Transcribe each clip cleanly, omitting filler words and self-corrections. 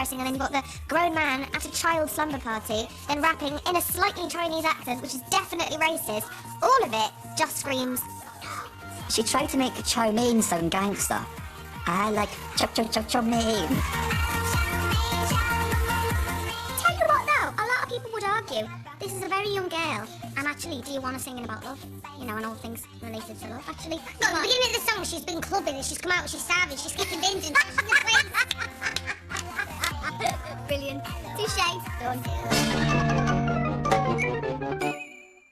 and then you've got the grown man at a child slumber party, then rapping in a slightly Chinese accent, which is definitely racist. All of it just screams. She tried to make chow mein sound gangster. I like chow mein. Tell you what though, a lot of people would argue this is a very young girl. And actually, do you want to sing about love? You know, and all things related to love, actually. No, at the beginning of the song, she's been clubbing and she's come out, she's savage, she's kicking bins and she's the Brilliant. Touche. Done.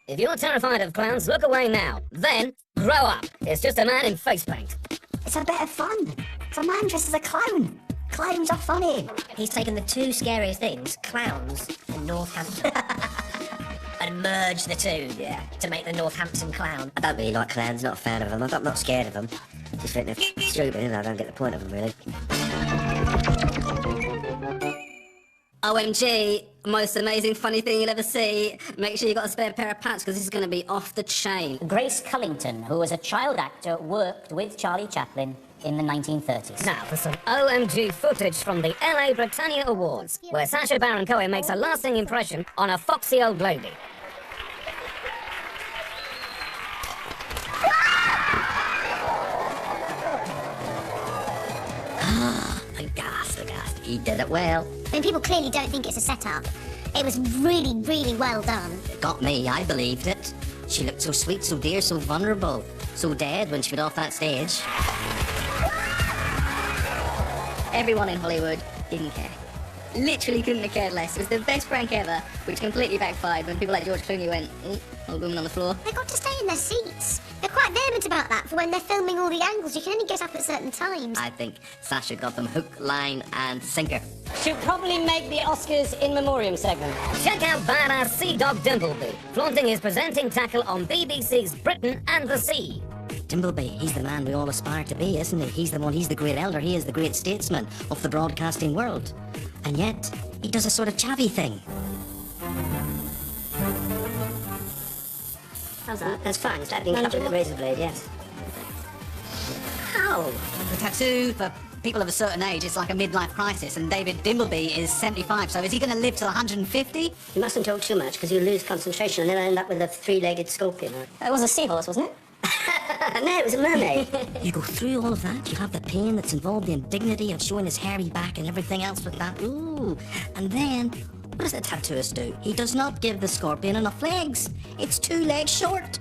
If you're terrified of clowns, look away now. Then, grow up. It's just a man in face paint. It's a bit of fun. It's a man dressed as a clown. Clowns are funny. He's taken the two scariest things, clowns and Northampton, and merged the two, to make the Northampton clown. I don't really like clowns, not a fan of them. I'm not scared of them. Just think they're stupid, and I don't get the point of them, really. OMG, most amazing funny thing you'll ever see. Make sure you got a spare pair of pants, because this is going to be off the chain. Grace Cullington, who was a child actor, worked with Charlie Chaplin in the 1930s. Now for some OMG footage from the LA Britannia Awards, where Sacha Baron Cohen makes a lasting impression on a foxy old lady. Aghast. He did it well. I mean, people clearly don't think it's a setup. It was really, really well done. It got me, I believed it. She looked so sweet, so dear, so vulnerable, so dead when she went off that stage. Everyone in Hollywood didn't care. Literally couldn't have cared less. It was the best prank ever, which completely backfired when people like George Clooney went, old woman on the floor. They got to stay in their seats. They're quite vehement about that for when they're filming all the angles. You can only get up at certain times. I think Sacha got them hook, line and sinker. Should probably make the Oscars in memoriam segment. Check out badass Sea Dog Dimbleby, flaunting his presenting tackle on BBC's Britain and the Sea. Dimbleby, he's the man we all aspire to be, isn't he? He's the great elder, he is the great statesman of the broadcasting world. And yet, he does a sort of chavvy thing. How's that? That's fine. It's like being cut with a razor blade, yes. How? The tattoo for people of a certain age is like a midlife crisis, and David Dimbleby is 75, so is he going to live till 150? You mustn't talk too much, because you'll lose concentration and then end up with a three-legged scorpion. It was a seahorse, wasn't it? No, it was a mermaid. You go through all of that, you have the pain that's involved, the indignity of showing his hairy back and everything else with that. Ooh. And then, what does the tattooist do? He does not give the scorpion enough legs. It's 2 legs short.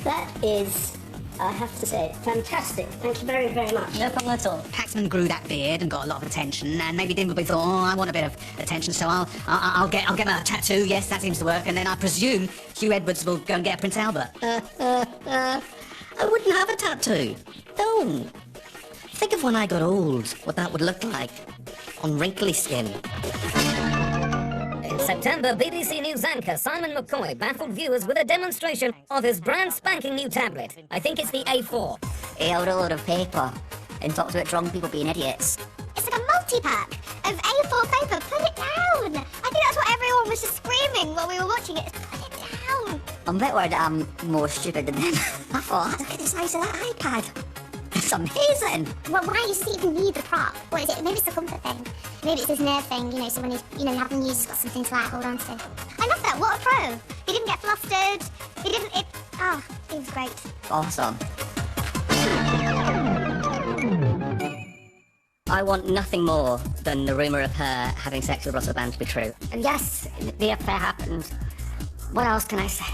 That is, I have to say, fantastic. Thank you very, very much. No problem at all. Paxman grew that beard and got a lot of attention, and maybe Dimbleby thought, oh, I want a bit of attention, so I'll get a tattoo. Yes, that seems to work. And then I presume Hugh Edwards will go and get Prince Albert. I wouldn't have a tattoo. No. Think of when I got old, what that would look like on wrinkly skin. In September, BBC News anchor Simon McCoy baffled viewers with a demonstration of his brand spanking new tablet. I think it's the A4. He held a load of paper and talked about drunk people being idiots. It's like a multi-pack of A4 paper. Put it down. I think that's what everyone was just screaming while we were watching it. Put it down. I'm a bit worried that I'm more stupid than them. I thought, look at the size of that iPad. It's amazing. Well, why does he even need the prop? What is it? Maybe it's the comfort thing. Maybe it's his nerve thing, you know, so when he's, you know, having used, he's got something to like hold on to. I love that. What a pro. He didn't get flustered. He didn't, it was great. Awesome. I want nothing more than the rumour of her having sex with Russell Brand to be true. And yes, the affair happened. What else can I say?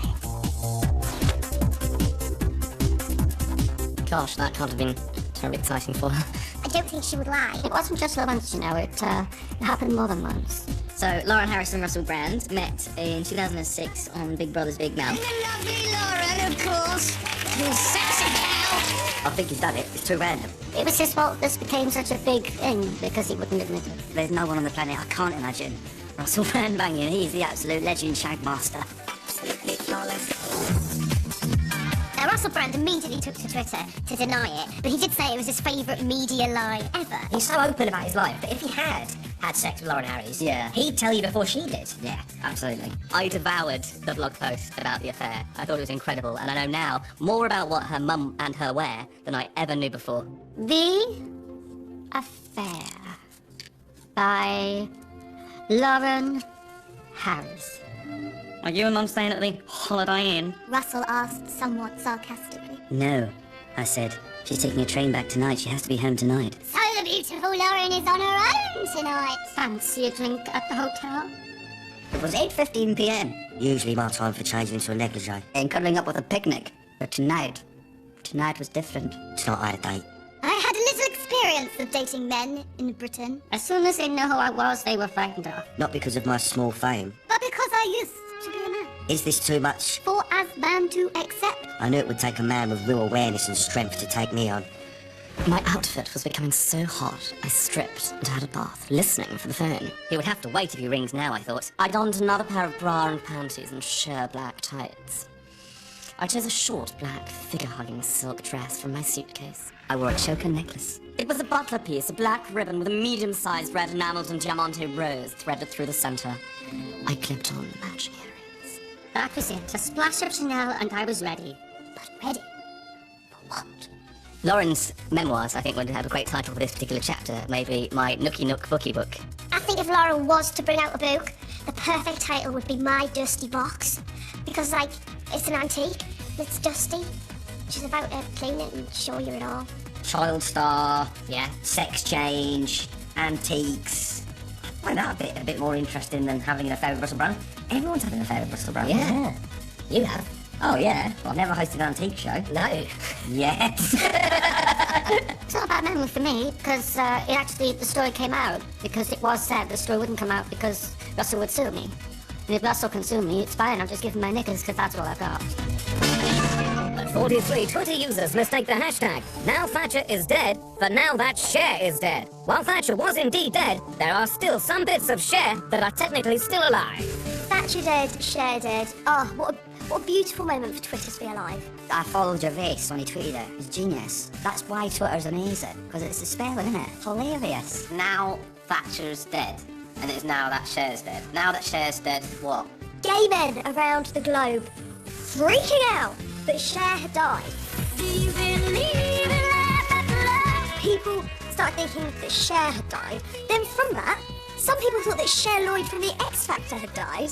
Gosh, that can't have been terribly exciting for her. I don't think she would lie. It wasn't just once, you know, it happened more than once. So, Lauren Harris and Russell Brand met in 2006 on Big Brother's Big Mouth. Lovely Lauren, of course. You sexy cow. I think he's done it. It's too random. It was his fault this became such a big thing because he wouldn't admit it. There's no one on the planet I can't imagine Russell Brand banging. He's the absolute legend shagmaster. Absolutely flawless. Now, Russell Brand immediately took to Twitter to deny it, but he did say it was his favourite media lie ever. He's so open about his life, but if he had sex with Lauren Harris, he'd tell you before she did. Yeah, absolutely. I devoured the blog post about the affair. I thought it was incredible, and I know now more about what her mum and her wear than I ever knew before. The Affair by Lauren Harris. Are you and Mum staying at the Holiday Inn? Russell asked somewhat sarcastically. No, I said. She's taking a train back tonight. She has to be home tonight. So the beautiful Lauren is on her own tonight. Fancy a drink at the hotel? It was 8:15 p.m. Usually my time for changing into a negligee. and cuddling up with a picnic. But tonight was different. Tonight I had a date. I had a little experience of dating men in Britain, As soon as they knew who I was, they were frightened off. Not because of my small fame. but because I used to be a man. Is this too much? For as man to accept. I knew it would take a man with real awareness and strength to take me on. My outfit was becoming so hot, I stripped and had a bath, listening for the phone. He would have to wait if he rings now, I thought. I donned another pair of bra and panties and sheer black tights. I chose a short black figure-hugging silk dress from my suitcase. I wore a choker necklace. It was a butler piece, a black ribbon with a medium-sized red enameled and diamante rose threaded through the center. I clipped on matching earrings. That was it. A splash of Chanel and I was ready. But ready. What? Lauren's memoirs, I think, would have a great title for this particular chapter. Maybe My Nookie Nook Bookie Book. I think if Lauren was to bring out a book, the perfect title would be My Dusty Box. Because, like, it's an antique, it's dusty. She's about to clean it and show you it all. Child star, Yeah. sex change, antiques. I find that a bit more interesting than having an affair with Russell Brand. Everyone's having an affair with Russell Brand. Yeah. You have. Oh yeah. Well, I've never hosted an antique show. No. Yes. It's not about memory for me, because the story came out. Because it was said the story wouldn't come out because Russell would sue me. And if Russell can sue me, it's fine. I'll just give him my knickers, because that's all I've got. 43 Twitter users mistake the hashtag "Now Thatcher is dead" for "Now that Cher is dead." While Thatcher was indeed dead, there are still some bits of Cher that are technically still alive. Thatcher dead, Cher dead. Oh, what a beautiful moment for Twitter to be alive. I followed Gervais when he tweeted it. He's genius. That's why Twitter's amazing, because it's a spell, isn't it? Hilarious. Now Thatcher's dead. And it's now that Cher's dead. Now that Cher's dead, what? Gay men around the globe freaking out that Cher had died. People started thinking that Cher had died. Then from that, some people thought that Cher Lloyd from the X Factor had died.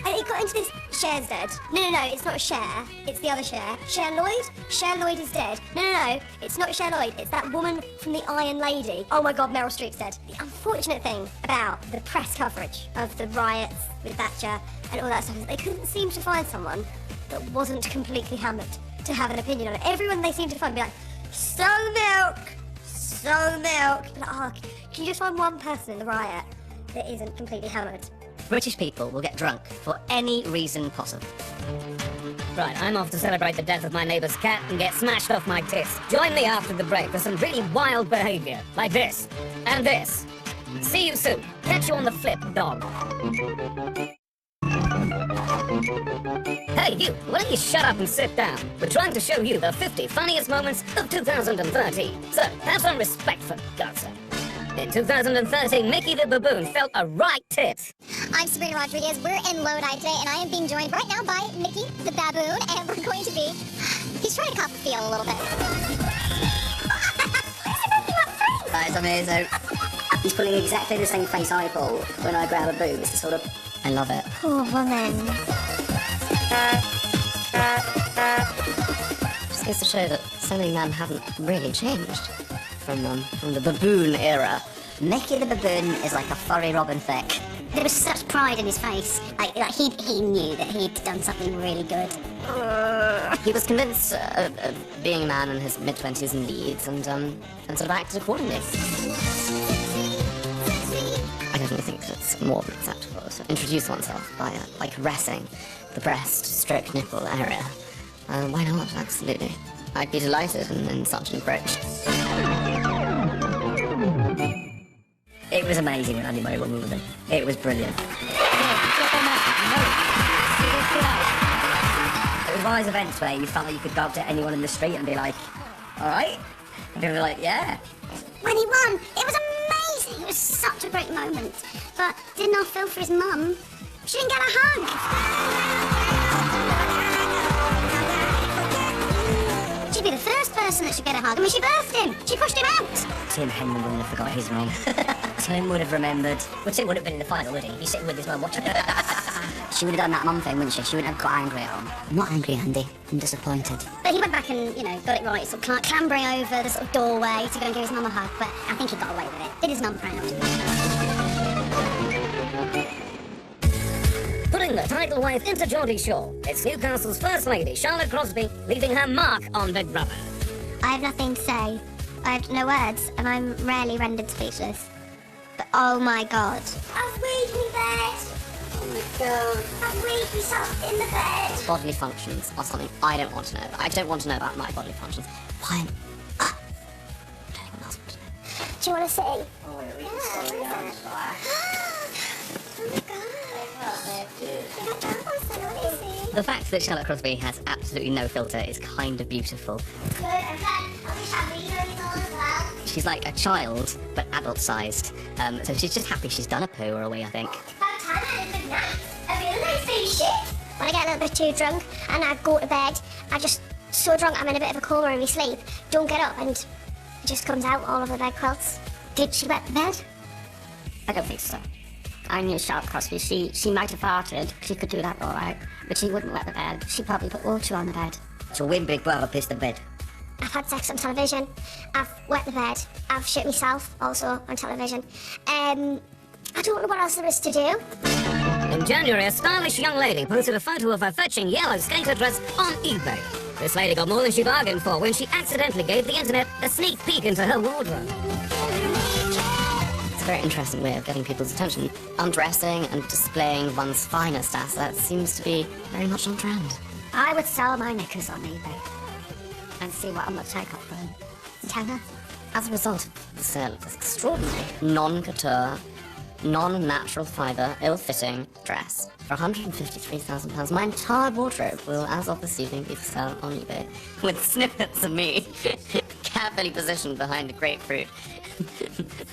And it got into this, Cher's dead. No, it's not Cher. It's the other Cher. Cher Lloyd? Cher Lloyd is dead. No, it's not Cher Lloyd. It's that woman from the Iron Lady. Oh my God, Meryl Streep's dead. The unfortunate thing about the press coverage of the riots with Thatcher and all that stuff is they couldn't seem to find someone that wasn't completely hammered to have an opinion on it. Everyone they seemed to find would be like, so milk. Like, oh, can you just find one person in the riot that isn't completely hammered? British people will get drunk for any reason possible. Right, I'm off to celebrate the death of my neighbor's cat and get smashed off my tits. Join me after the break for some really wild behavior, like this and this. See you soon. Catch you on the flip, dog. Hey, you, why don't you shut up and sit down? We're trying to show you the 50 funniest moments of 2013. So, have some respect, for God's sake. In 2013, Mickey the Baboon felt a right tit. I'm Sabrina Rodriguez. We're in Lodi today, and I am being joined right now by Mickey the Baboon, and we're going to be... He's trying to cop the feel a little bit. That is amazing. He's pulling exactly the same face I pull when I grab a boob. It's sort of... I love it. Poor woman. Just goes to show that so many men haven't really changed from the baboon era. Mickey the Baboon is like a furry Robin Thicke. There was such pride in his face. Like he knew that he'd done something really good. He was convinced of being a man in his mid-20s in Leeds and sort of acted accordingly. I definitely think it's more than acceptable to introduce oneself by caressing the breast, stroke, nipple area. Why not? Absolutely. I'd be delighted in such an approach. It was amazing when Andy Murray won Wimbledon. It was brilliant. It was one of those events where you felt like you could go up to anyone in the street and be like, all right? And people were like, yeah. When he won, it was amazing. It was such a great moment. But didn't I feel for his mum? She didn't get a hug. She'd be the first person that should get a hug. I mean, she birthed him. She pushed him out. Tim Henman wouldn't have forgot his name. Tim would have remembered. Well, Tim wouldn't have been in the final, would he? He's sitting with his mum watching it. She would have done that mum thing, wouldn't she? She wouldn't have got angry at him. I'm not angry, Andy. I'm disappointed. But he went back and, got it right, sort of clambering over the sort of doorway to go and give his mum a hug, but I think he got away with it. Did his mum proud. Putting the tidal wave into Geordie Shore, it's Newcastle's First Lady, Charlotte Crosby, leaving her mark on Big Brother. I have nothing to say. I have no words, and I'm rarely rendered speechless. But oh my god. I've weighed me bed. Oh my god. I've weighed myself in the bed. Bodily functions are something I don't want to know. I don't want to know about my bodily functions. Why? I don't even else want to know. Do you want to see? Oh my god. The fact that Charlotte Crosby has absolutely no filter is kind of beautiful. Good, I'm glad. I'll be happy as well. She's like a child, but adult-sized. So she's just happy she's done a poo or a wee, I think. About time I had a good night. I feel nice baby shit. When I get a little bit too drunk and I go to bed, I just so drunk I'm in a bit of a coma in my sleep. Don't get up and it just comes out all over the bed quilts. Did she wet the bed? I don't think so. I knew Charlotte Crosby. She might have farted. She could do that all right. But she wouldn't wet the bed. She'd probably put water on the bed. So when Big Brother pissed the bed? I've had sex on television. I've wet the bed. I've shit myself also on television. I don't know what else there is to do. In January, a stylish young lady posted a photo of her fetching yellow skater dress on eBay. This lady got more than she bargained for when she accidentally gave the internet a sneak peek into her wardrobe. It's a very interesting way of getting people's attention. Undressing and displaying one's finest assets seems to be very much on trend. I would sell my knickers on eBay and see what I'm going to take up for them. Tenner. As a result of the sale of this extraordinary non-couture, non-natural fibre, ill-fitting dress for £153,000, my entire wardrobe will, as of this evening, be for sale on eBay, with snippets of me carefully positioned behind a grapefruit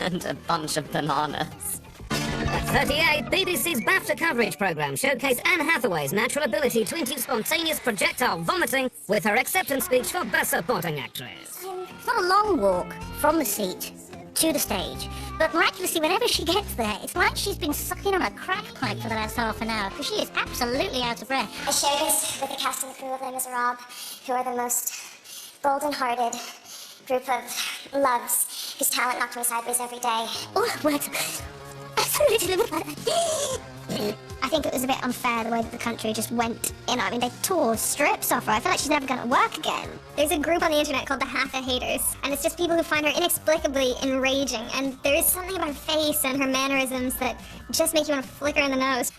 and a bunch of bananas. At 38, BBC's BAFTA coverage programme showcased Anne Hathaway's natural ability to induce spontaneous projectile vomiting with her acceptance speech for Best Supporting Actress. It's not a long walk from the seat to the stage, but miraculously, whenever she gets there, it's like she's been sucking on a crack pipe for the last half an hour, because she is absolutely out of breath. I share this with the cast and the crew of Les Miserables, who are the most golden-hearted group of loves whose talent knocked me sideways every day. Oh, words. I think it was a bit unfair the way that the country just went in. I mean, they tore strips off her. I feel like she's never going to work again. There's a group on the internet called the Hatha Haters, and it's just people who find her inexplicably enraging. And there is something about her face and her mannerisms that just make you want to flick her in the nose.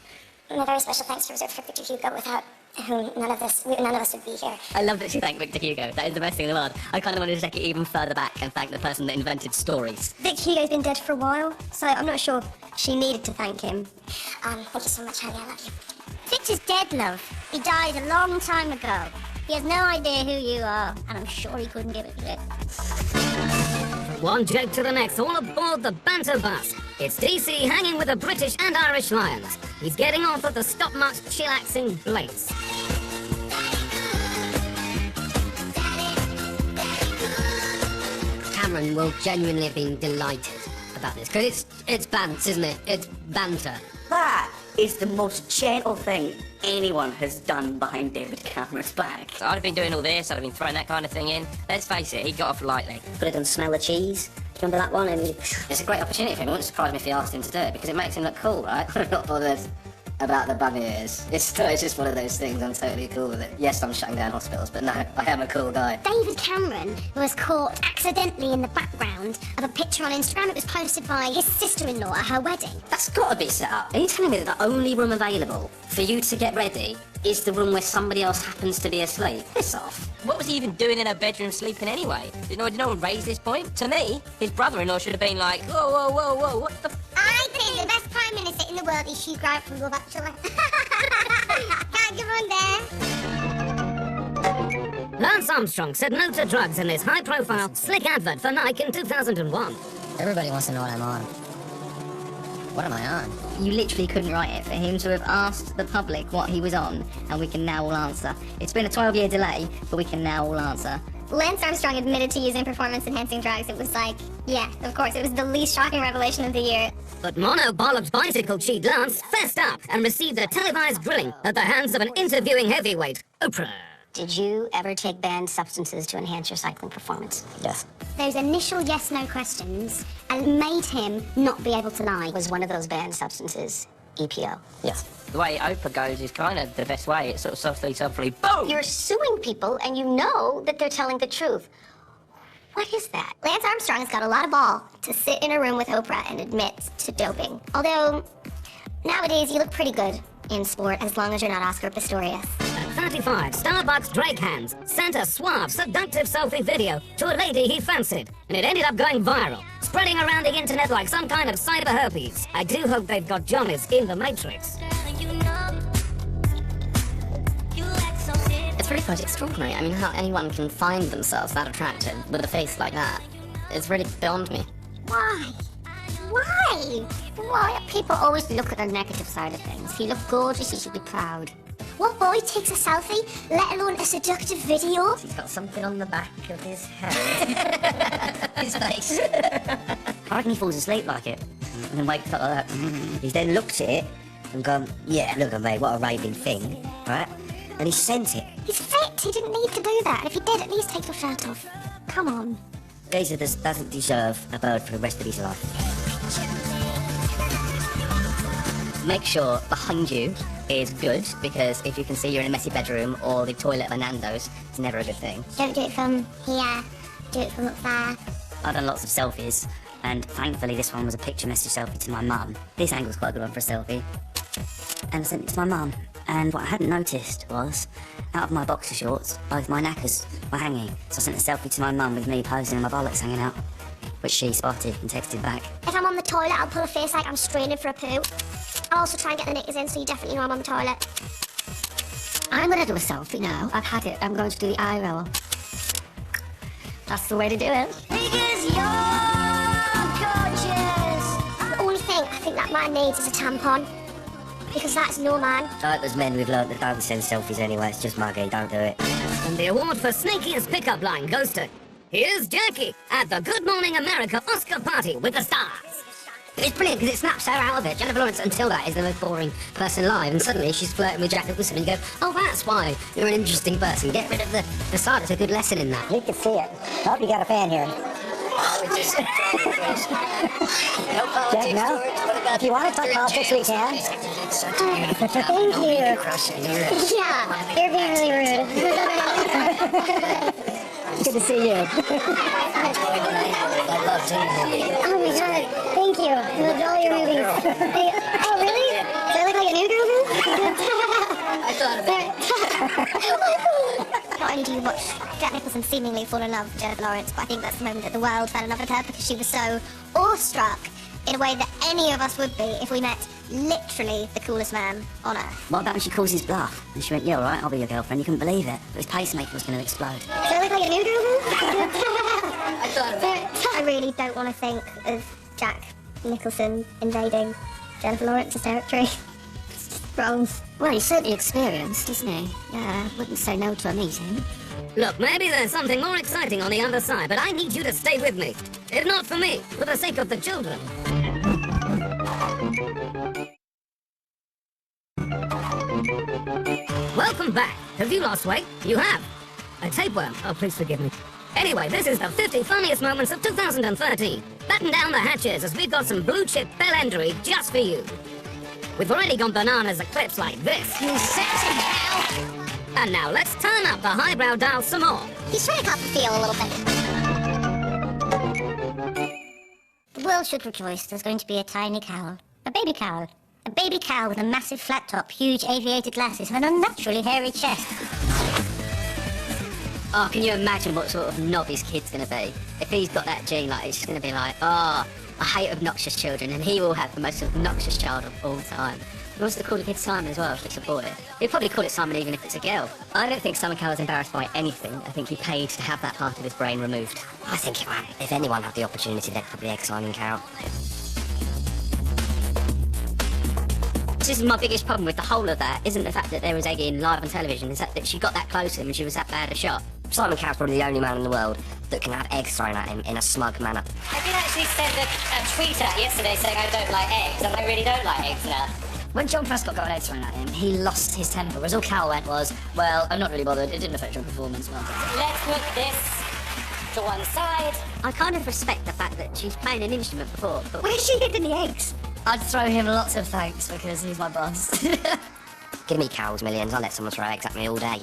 And a very special thanks reserved for Victor Hugo, without whom none of us would be here. I love that she thanked Victor Hugo. That is the best thing in the world. I kind of wanted to take it even further back and thank the person that invented stories. Victor Hugo's been dead for a while, so I'm not sure she needed to thank him. Thank you so much, honey. I love you. Victor's dead, love. He died a long time ago. He has no idea who you are, and I'm sure he couldn't give a shit. One joke to the next, all aboard the banter bus. It's DC hanging with the British and Irish Lions. He's getting off at the stop-march chillaxing Blates. Cameron will genuinely have been delighted about this, because it's bants, isn't it? It's banter. That is the most gentle thing anyone has done behind David Cameron's back. I'd have been doing all this, I'd have been throwing that kind of thing in. Let's face it, he got off lightly. Could have done smell the cheese. Do you remember that one? And it's a great opportunity for him. It wouldn't surprise me if he asked him to do it, because it makes him look cool, right? I'm not bothered about the bunny ears. It's just one of those things. I'm totally cool with it. Yes, I'm shutting down hospitals, but no, I am a cool guy. David Cameron was caught accidentally in the background of a picture on Instagram. It was posted by his sister-in-law at her wedding. That's got to be set up. Are you telling me that the only room available for you to get ready is the room where somebody else happens to be asleep? Piss off. What was he even doing in her bedroom sleeping anyway? Did no one raise this point? To me, his brother-in-law should have been like, whoa, what the I think the best Prime Minister in the world is Hugh Grant from Love Actually. Can't give on there. Lance Armstrong said no to drugs in his high-profile, slick advert for Nike in 2001. Everybody wants to know what I'm on. What am I on? You literally couldn't write it for him to have asked the public what he was on, and we can now all answer. It's been a 12-year delay, but we can now all answer. Lance Armstrong admitted to using performance-enhancing drugs, it was like, yeah, of course, it was the least shocking revelation of the year. But Mono Bollock's bicycle cheat Lance fessed up and received a televised grilling at the hands of an interviewing heavyweight, Oprah. Did you ever take banned substances to enhance your cycling performance? Yes. Those initial yes-no questions and made him not be able to lie. Was one of those banned substances EPO? Yes. The way Oprah goes is kind of the best way. It's sort of softly, boom! You're suing people and you know that they're telling the truth. What is that? Lance Armstrong has got a lot of ball to sit in a room with Oprah and admit to doping. Although, nowadays you look pretty good in sport as long as you're not Oscar Pistorius. At 35, Starbucks Drake Hands sent a suave, seductive selfie video to a lady he fancied, and it ended up going viral, spreading around the internet like some kind of cyber herpes. I do hope they've got Johnny's in the Matrix. It's really quite extraordinary. I mean, how anyone can find themselves that attractive with a face like that. It's really beyond me. Why? Why? Why? People always look at the negative side of things. If you look gorgeous, you should be proud. What boy takes a selfie, let alone a seductive video? He's got something on the back of his head. His face. I reckon he falls asleep like it, and then wakes up like that. He's then looked at it and gone, yeah, look at me, what a raving thing, right? And he sent it. He's fit, he didn't need to do that. And if he did, at least take your shirt off. Come on. Geezer doesn't deserve a bird for the rest of his life. Make sure behind you is good, because if you can see you're in a messy bedroom or the toilet of a Nando's, it's never a good thing. Don't do it from here, do it from up there. I've done lots of selfies, and thankfully this one was a picture message selfie to my mum. This angle's quite a good one for a selfie. And I sent it to my mum, and what I hadn't noticed was, out of my boxer shorts, both my knackers were hanging. So I sent a selfie to my mum with me posing and my bollocks hanging out, which she spotted and texted back. If I'm on the toilet, I'll pull a face like I'm straining for a poo. I'll also try and get the knickers in so you definitely know I'm on the toilet. I'm gonna do a selfie now. I've had it. I'm going to do the eye roll. That's the way to do it. Because you're gorgeous. The only thing I think that man needs is a tampon. Because that's no man. Like those men we've learnt that don't send selfies anyway. It's just muggy. Don't do it. And the award for sneakiest pickup line goes to... Here's Jackie at the Good Morning America Oscar party with the stars. It's brilliant because it snaps her out of it. Jennifer Lawrence, until that, is the most boring person alive, and suddenly she's flirting with Jack Nicholson and you go, oh, that's why you're an interesting person. Get rid of the side. It's a good lesson in that. You can see it. I hope you got a fan here. Jack, no? If you want to talk politics, we can. Thank you. Yeah, you're being really rude. Good to see you. Oh my god, thank you. I loved all your movies. Oh really? Do I look like a new girl then? I thought of it. Not only do you watch Jack Nicholson seemingly fall in love with Jennifer Lawrence, but I think that's the moment that the world fell in love with her because she was so awestruck in a way that any of us would be if we met literally the coolest man on earth. What about when she calls his bluff? And she went, yeah, all right, I'll be your girlfriend. You couldn't believe it. But his pacemaker was going to explode. Do I look like a new girl then? I thought of it. I really don't want to think of Jack Nicholson invading Jennifer Lawrence's territory. It's just wrong. Well, he's certainly experienced, isn't he? Yeah, wouldn't say no to a meeting. Look, maybe there's something more exciting on the other side, but I need you to stay with me. If not for me, for the sake of the children. Welcome back. Have you lost weight? You have. A tapeworm. Oh, please forgive me. Anyway, this is the 50 funniest moments of 2013. Batten down the hatches as we've got some blue chip bellendery just for you. We've already gone bananas at clips like this. You sexy hell! And now let's turn up the highbrow dial some more. He's trying to cut the feel a little bit. The world should rejoice. There's going to be a tiny cow. A baby cow. A baby cow with a massive flat top, huge aviated glasses, and an unnaturally hairy chest. Oh, can you imagine what sort of knob his kid's going to be? If he's got that gene, like, he's just going to be like, oh, I hate obnoxious children, and he will have the most obnoxious child of all time. He wants to call the kid Simon as well, if it's a boy. He'd probably call it Simon even if it's a girl. I don't think Simon Cowell's embarrassed by anything. I think he paid to have that part of his brain removed. I think if anyone had the opportunity, they'd probably egg Simon Cowell. This is my biggest problem with the whole of that, isn't the fact that there was egging live on television, it's that she got that close to him and she was that bad a shot. Simon Cowell's probably the only man in the world that can have eggs thrown at him in a smug manner. I did actually send a tweet out yesterday saying I don't like eggs, and I really don't like eggs now. When John Prescott got an egg thrown at him, he lost his temper, whereas all Cal went was, well, I'm not really bothered, it didn't affect your performance. Well, Let's put this to one side. I kind of respect the fact that she's playing an instrument before, but Where's she hidden the eggs? I'd throw him lots of thanks because he's my boss. Give me Cowell's millions, I'll let someone throw eggs at me all day.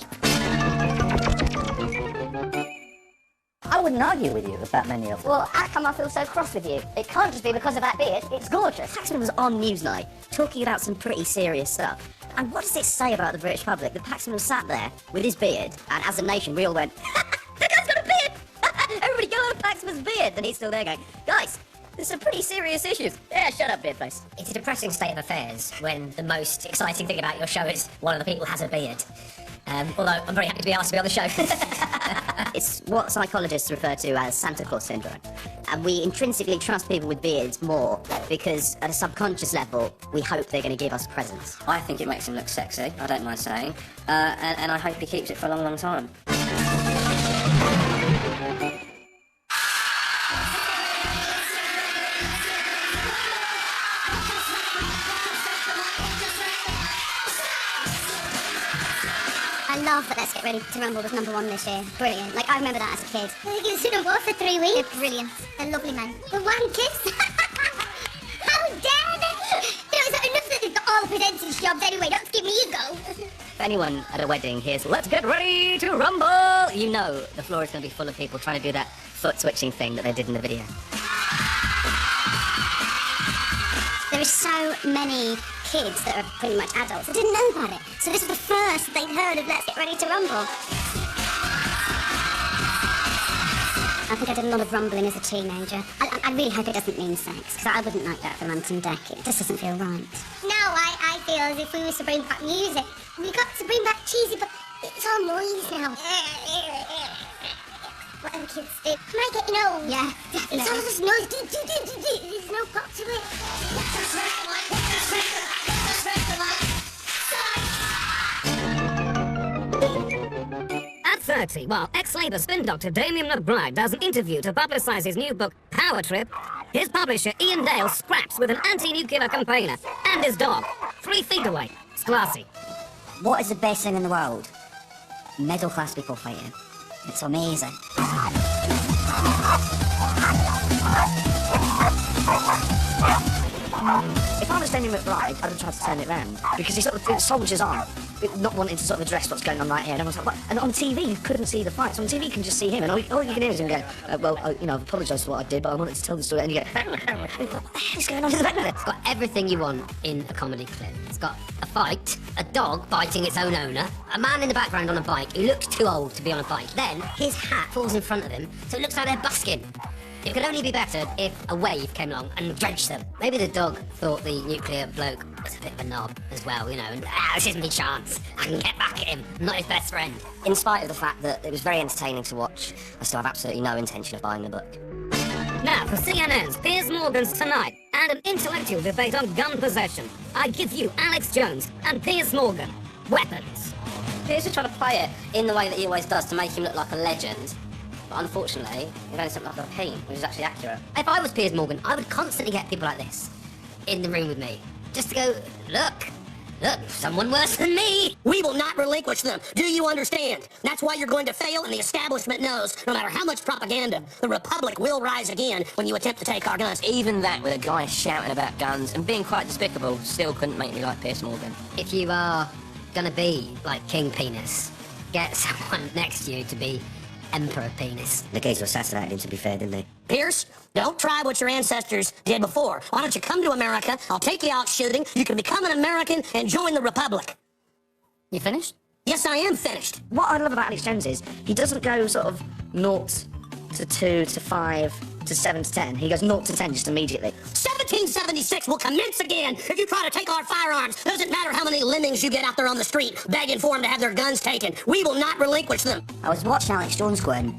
I wouldn't argue with you with that many of them. Well, how come I feel so cross with you? It can't just be because of that beard. It's gorgeous. Paxman was on Newsnight, talking about some pretty serious stuff. And what does it say about the British public that Paxman was sat there with his beard, and as a nation we all went, that guy's got a beard! Everybody go on Paxman's beard! And he's still there going, guys, there's some pretty serious issues. Yeah, shut up, beard face. It's a depressing state of affairs when the most exciting thing about your show is one of the people has a beard. Although I'm very happy to be asked to be on the show. It's what psychologists refer to as Santa Claus syndrome. And we intrinsically trust people with beards more because at a subconscious level, we hope they're going to give us presents. I think it makes him look sexy, I don't mind saying. And I hope he keeps it for a long, long time. I love that Let's Get Ready to Rumble was #1 this year. Brilliant. Like, I remember that as a kid. You stood on board for 3 weeks. They're brilliant. They're lovely men. The wankers. How dare they? You know, it's enough that they've got all the presenters' jobs anyway. Don't give me a go. If anyone at a wedding hears, let's get ready to rumble, you know the floor is going to be full of people trying to do that foot switching thing that they did in the video. There are so many kids that are pretty much adults that didn't know about it. So this is the first they'd heard of Let's Get Ready to Rumble. I think I did a lot of rumbling as a teenager. I really hope it doesn't mean sex, because I wouldn't like that for Anton Deck. It just doesn't feel right. No, I feel as if we were to bring back music. We got to bring back cheesy, but it's all noise now. Whatever kids do. Can I get, Yeah, definitely. It's all just noise. There's no pop to it. At 30, while ex-Labour spin doctor Damien McBride does an interview to publicise his new book, Power Trip, his publisher Ian Dale scraps with an anti-nuclear campaigner and his dog, 3 feet away. It's classy. What is the best thing in the world? Middle class people fighting. It's amazing. If I was Damien McBride, I'd have tried to turn it round. Because he sort of soldiers on, not wanting to sort of address what's going on right here. And I was like, what? And on TV, you couldn't see the fights. On TV, you can just see him. And all you can hear is him go, I've apologised for what I did, but I wanted to tell the story. And you go, what the hell is going on in the background? It's got everything you want in a comedy clip. It's got a fight, a dog biting its own owner, a man in the background on a bike who looks too old to be on a bike. Then his hat falls in front of him, so it looks like they're busking. It could only be bettered if a wave came along and drenched them. Maybe the dog thought the nuclear bloke was a bit of a knob as well, and this is my chance. I can get back at him. I'm not his best friend. In spite of the fact that it was very entertaining to watch, I still have absolutely no intention of buying the book. Now, for CNN's Piers Morgan's Tonight and an intellectual debate on gun possession, I give you Alex Jones and Piers Morgan. Weapons. Piers was trying to play it in the way that he always does to make him look like a legend. But unfortunately, he only something like a peen, which is actually accurate. If I was Piers Morgan, I would constantly get people like this in the room with me. Just to go, look, someone worse than me. We will not relinquish them. Do you understand? That's why you're going to fail, and the establishment knows. No matter how much propaganda, the Republic will rise again when you attempt to take our guns. Even that, with a guy shouting about guns and being quite despicable, still couldn't make me like Piers Morgan. If you are gonna be like King Penis, get someone next to you to be Emperor Penis. The geezer assassinated him, to be fair, didn't they? Pierce, don't try what your ancestors did before. Why don't you come to America? I'll take you out shooting. You can become an American and join the Republic. You finished? Yes, I am finished. What I love about Alex Jones is he doesn't go sort of 0 to 2 to 5 to 7 to 10. He goes 0 to 10 just immediately. 1776 will commence again if you try to take our firearms. Doesn't matter how many lemmings you get out there on the street begging for them to have their guns taken. We will not relinquish them. I was watching Alex Jones going,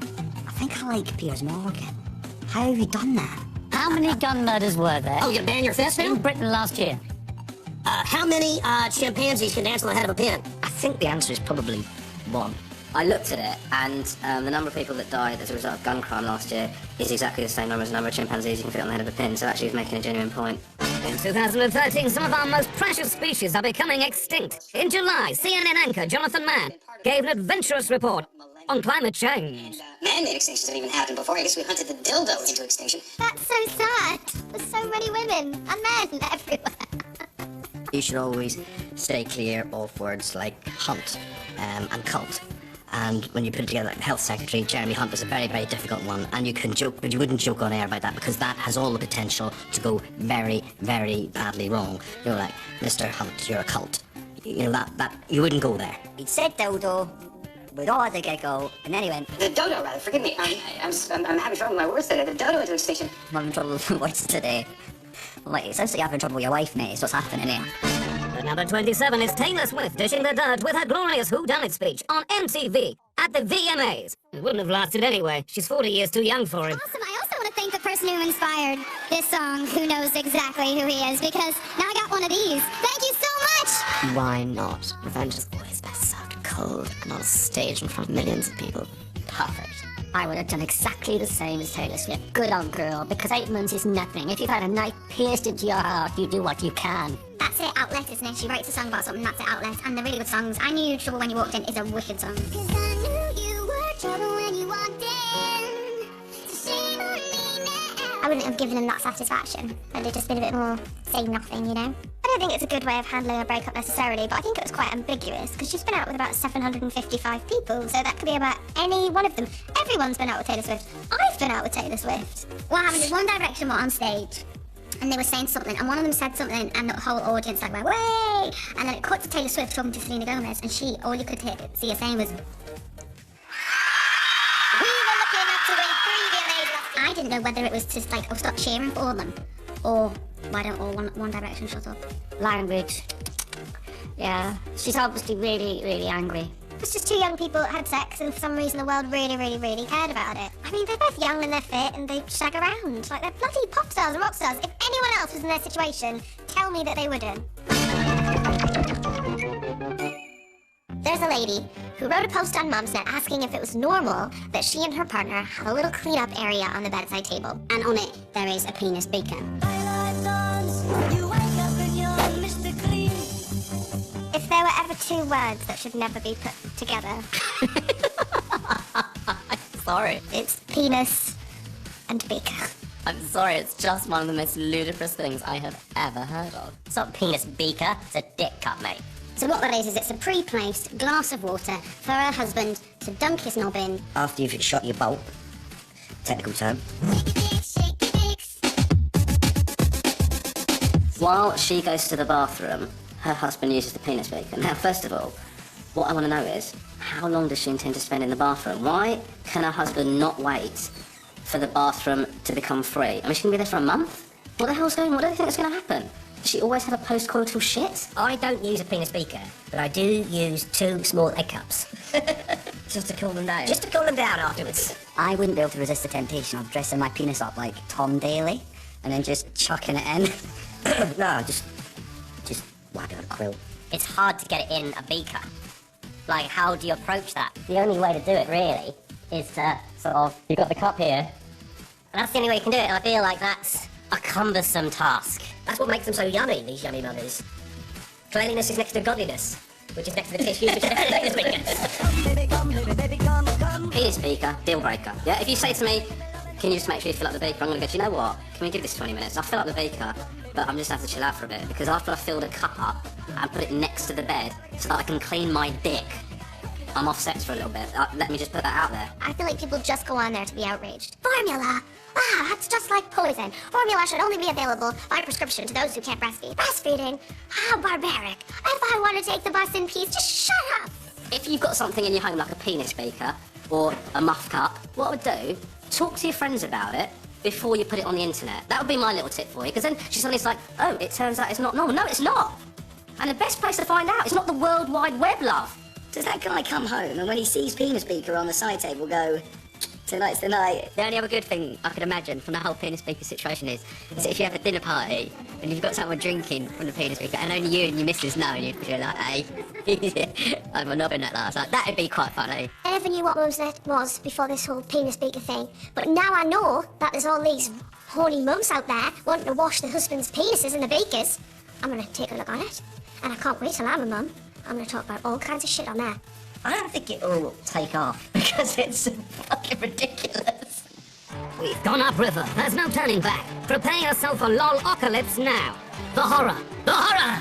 I think I like Piers Morgan. How have you done that? How many gun murders were there Oh, you ban your fist now? in Britain last year? How many chimpanzees can dance on the head of a pin? I think the answer is probably 1. I looked at it, and the number of people that died as a result of gun crime last year is exactly the same number as the number of chimpanzees you can fit on the head of a pin, so actually he's making a genuine point. In 2013, some of our most precious species are becoming extinct. In July, CNN anchor Jonathan Mann gave an adventurous report on climate change. Man-made extinctions have even happened before. I guess we hunted the dildo into extinction. That's so sad. There's so many women and men everywhere. You should always stay clear of words like hunt and cult. And when you put it together, like the Health Secretary, Jeremy Hunt, was a very, very difficult one. And you can joke, but you wouldn't joke on air about that because that has all the potential to go very, very badly wrong. You know, like, Mr. Hunt, you're a cult. You know, that you wouldn't go there. He said dodo, we'd all had a giggle, and then he went, The dodo, rather. Forgive me. I'm having trouble with my words today. The dodo into extinction. I'm having trouble with words today. I'm like, it sounds like you're having trouble with your wife, mate. It's what's happening here. At number 27 is Taylor Swift dishing the dirt with her glorious whodunit speech on MTV at the VMAs. It wouldn't have lasted anyway. She's 40 years too young for it. Awesome. I also want to thank the person who inspired this song, who knows exactly who he is, because now I got one of these. Thank you so much! Why not? Revenge is always best served cold and on a stage in front of millions of people. Perfect. I would have done exactly the same as Taylor Swift. Good on girl, because 8 months is nothing. If you've had a knife pierced into your heart, you do what you can. That's it, Outlet, isn't it? She writes a song about something, that's it, Outlet. And they're really good songs. I Knew You Trouble When You Walked In is a wicked song. 'Cause I knew you were trouble when you walked in. So shame on me now. I wouldn't have given him that satisfaction. I'd have just been a bit more say nothing, you know? I don't think it's a good way of handling a breakup necessarily, but I think it was quite ambiguous, because she's been out with about 755 people, so that could be about any one of them. Everyone's been out with Taylor Swift. I've been out with Taylor Swift. What happened is One Direction were on stage, and they were saying something, and one of them said something, and the whole audience like went, way! And then it cut to Taylor Swift talking to Selena Gomez, and all you could see her saying was, we were looking up to win 3 VMAs. I didn't know whether it was just like, oh, stop cheering for them, or why don't all One Direction shut up? Language. Yeah, she's obviously really, really angry. It's just two young people that had sex, and for some reason the world really, really, really cared about it. I mean, they're both young and they're fit, and they shag around. Like, they're bloody pop stars and rock stars. If anyone else was in their situation, tell me that they wouldn't. There's a lady who wrote a post on Mumsnet asking if it was normal that she and her partner have a little clean-up area on the bedside table. And on it, there is a penis beacon. If there were ever 2 words that should never be put together, I'm sorry. it's penis and beaker. I'm sorry, it's just one of the most ludicrous things I have ever heard of. it's not a penis beaker, it's a dick cup, mate. So what that is it's a pre-placed glass of water for her husband to dunk his knob in. After you've shot your bolt, technical term. While she goes to the bathroom, her husband uses the penis beaker. Now, first of all, what I want to know is, how long does she intend to spend in the bathroom? Why can her husband not wait for the bathroom to become free? I mean, she can be there for a month? What the hell's going on? What do you think is going to happen? Does she always have a post-coital shit? I don't use a penis beaker, but I do use 2 small egg cups. Just to cool them down. Just to cool them down afterwards. I wouldn't be able to resist the temptation of dressing my penis up like Tom Daly, and then just chucking it in. No, just whack it on a quilt. It's hard to get it in a beaker. Like, how do you approach that? The only way to do it, really, is to sort of, you've got the cup here, and that's the only way you can do it, and I feel like that's a cumbersome task. That's what makes them so yummy, these yummy mummies. Cleanliness is next to godliness, which is next to the tissues, which is next to the penis beaker. Penis beaker, deal breaker. Yeah, if you say to me, can you just make sure you fill up the beaker, I'm going to go, do you know what? Can we give this 20 minutes? I'll fill up the beaker, but I'm just going to have to chill out for a bit, because after I fill the cup up and put it next to the bed so that I can clean my dick, I'm off sex for a little bit. Let me just put that out there. I feel like people just go on there to be outraged. Formula! Ah, that's just like poison. Formula should only be available by prescription to those who can't breastfeed. Breastfeeding? How barbaric. If I want to take the bus in peace, just shut up! If you've got something in your home like a penis beaker or a muff cup, what I would do, talk to your friends about it before you put it on the internet. That would be my little tip for you, because then she suddenly's like, oh, it turns out it's not normal. No, it's not. And the best place to find out is not the World Wide Web, love. Does that guy come home and when he sees penis beaker on the side table go, Tonight's the night. The only other good thing I could imagine from the whole penis speaker situation is if you have a dinner party and you've got someone drinking from the penis speaker and only you and your missus know and you're like, hey, I'm a knobbing at last. Like, that'd be quite funny. I never knew what Mumsnet was before this whole penis speaker thing, but now I know that there's all these horny mums out there wanting to wash their husband's penises in the beakers. I'm gonna take a look on it, and I can't wait till I'm a mum. I'm gonna talk about all kinds of shit on there. I don't think it'll take off because it's fucking ridiculous. We've gone upriver. There's no turning back. Prepare yourself for lol-ocalypse now. The horror. The horror!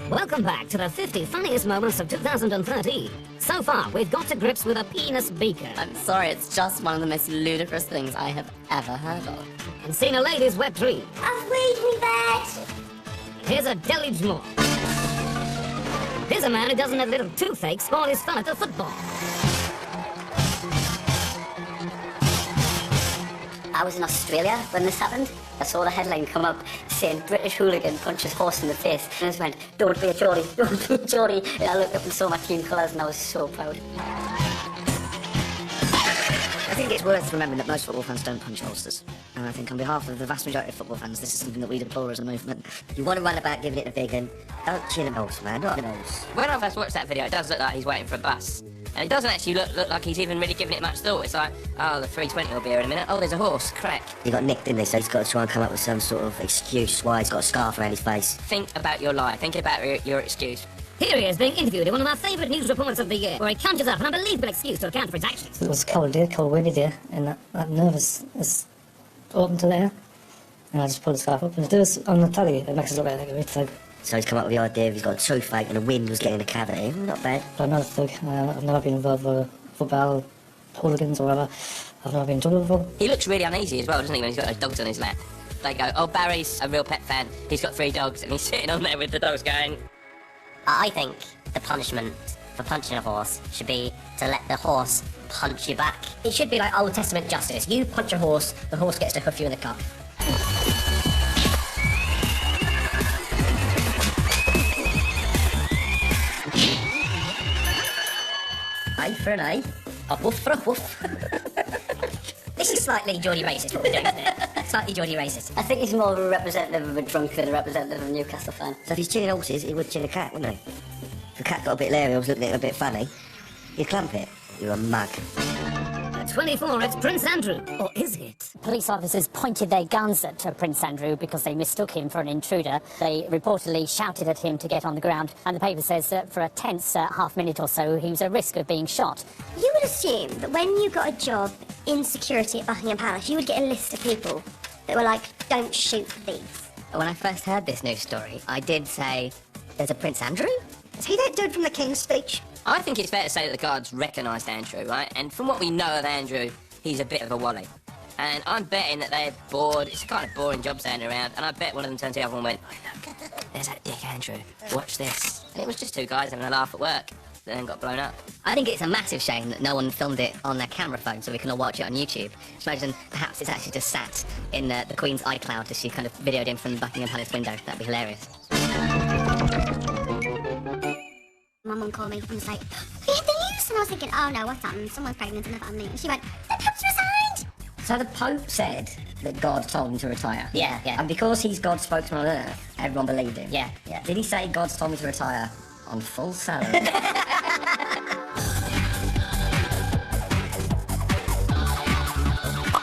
Welcome back to the 50 funniest moments of 2013. So far, we've got to grips with a penis beaker. I'm sorry, it's just one of the most ludicrous things I have ever heard of. And seen a lady's wet dream. I've weighed me bed. Here's a deluge more. Here's a man who doesn't have little toothache spoil his fun at the football. I was in Australia when this happened. I saw the headline come up saying British hooligan punches horse in the face. And I just went, don't be a Geordie, don't be a Geordie. And I looked up and saw my team colours and I was so proud. I think it's worth remembering that most football fans don't punch horses. And I think on behalf of the vast majority of football fans, this is something that we deplore as a movement. You want to run about giving it a big one, don't chill an horse, man, not an horse. When I first watched that video, it does look like he's waiting for a bus. And it doesn't actually look like he's even really giving it much thought. It's like, oh, the 320 will be here in a minute. Oh, there's a horse, crack. He got nicked, didn't he? So he's got to try and come up with some sort of excuse why he's got a scarf around his face. Think about your lie. Think about your excuse. Here he is being interviewed in one of our favourite news reports of the year, where he conjures up an unbelievable excuse to account for his actions. It was a cold day, cold windy day, and I'm nervous. It's open to there, and I just pulled the scarf up, and it does on the telly, it makes it look like a big thug. So he's come up with the idea of he's got a toothache and the wind was getting in the cavity. Not bad. But I'm not a thug. I've never been involved with football, hooligans or whatever. I've never been in trouble before. He looks really uneasy as well, doesn't he, when he's got those dogs on his lap? They go, oh, Barry's a real pet fan. He's got 3 dogs, and he's sitting on there with the dogs going... I think the punishment for punching a horse should be to let the horse punch you back. It should be like Old Testament justice. You punch a horse, the horse gets to hoof you in the cock. Eye for an eye, a woof for a woof. This is slightly Geordie racist what we're doing, isn't it? Slightly Geordie racist. I think he's more of a representative of a drunk than a representative of a Newcastle fan. So if he's chilling horses, he would chill a cat, wouldn't he? If the cat got a bit leery or was looking at it a bit funny, you'd clamp it. You're a mug. At 24, it's Prince Andrew. Or is it? Police officers pointed their guns at Prince Andrew because they mistook him for an intruder. They reportedly shouted at him to get on the ground, and the paper says that for a tense half-minute or so, he was at risk of being shot. You would assume that when you got a job in security at Buckingham Palace, you would get a list of people that were like, don't shoot thieves. When I first heard this news story, I did say, there's a Prince Andrew? Is he that dude from the King's Speech? I think it's fair to say that the guards recognised Andrew, right? And from what we know of Andrew, he's a bit of a wally. And I'm betting that they're bored. It's a kind of boring job standing around. And I bet one of them turned to the other one and went, oh, look, there's that dick Andrew. Watch this. And it was just 2 guys having a laugh at work. Then got blown up. I think it's a massive shame that no one filmed it on their camera phone so we can all watch it on YouTube. Just imagine perhaps it's actually just sat in the Queen's iCloud as she kind of videoed him from the Buckingham Palace window. That'd be hilarious. My mum called me and was like, have you heard the news? And I was thinking, oh no, what's happened? Someone's pregnant in the family. And she went, the Pope's resigned! So the Pope said that God told him to retire? Yeah. And because he's God's spokesman on earth, everyone believed him? Yeah. Did he say God's told me to retire on full salary?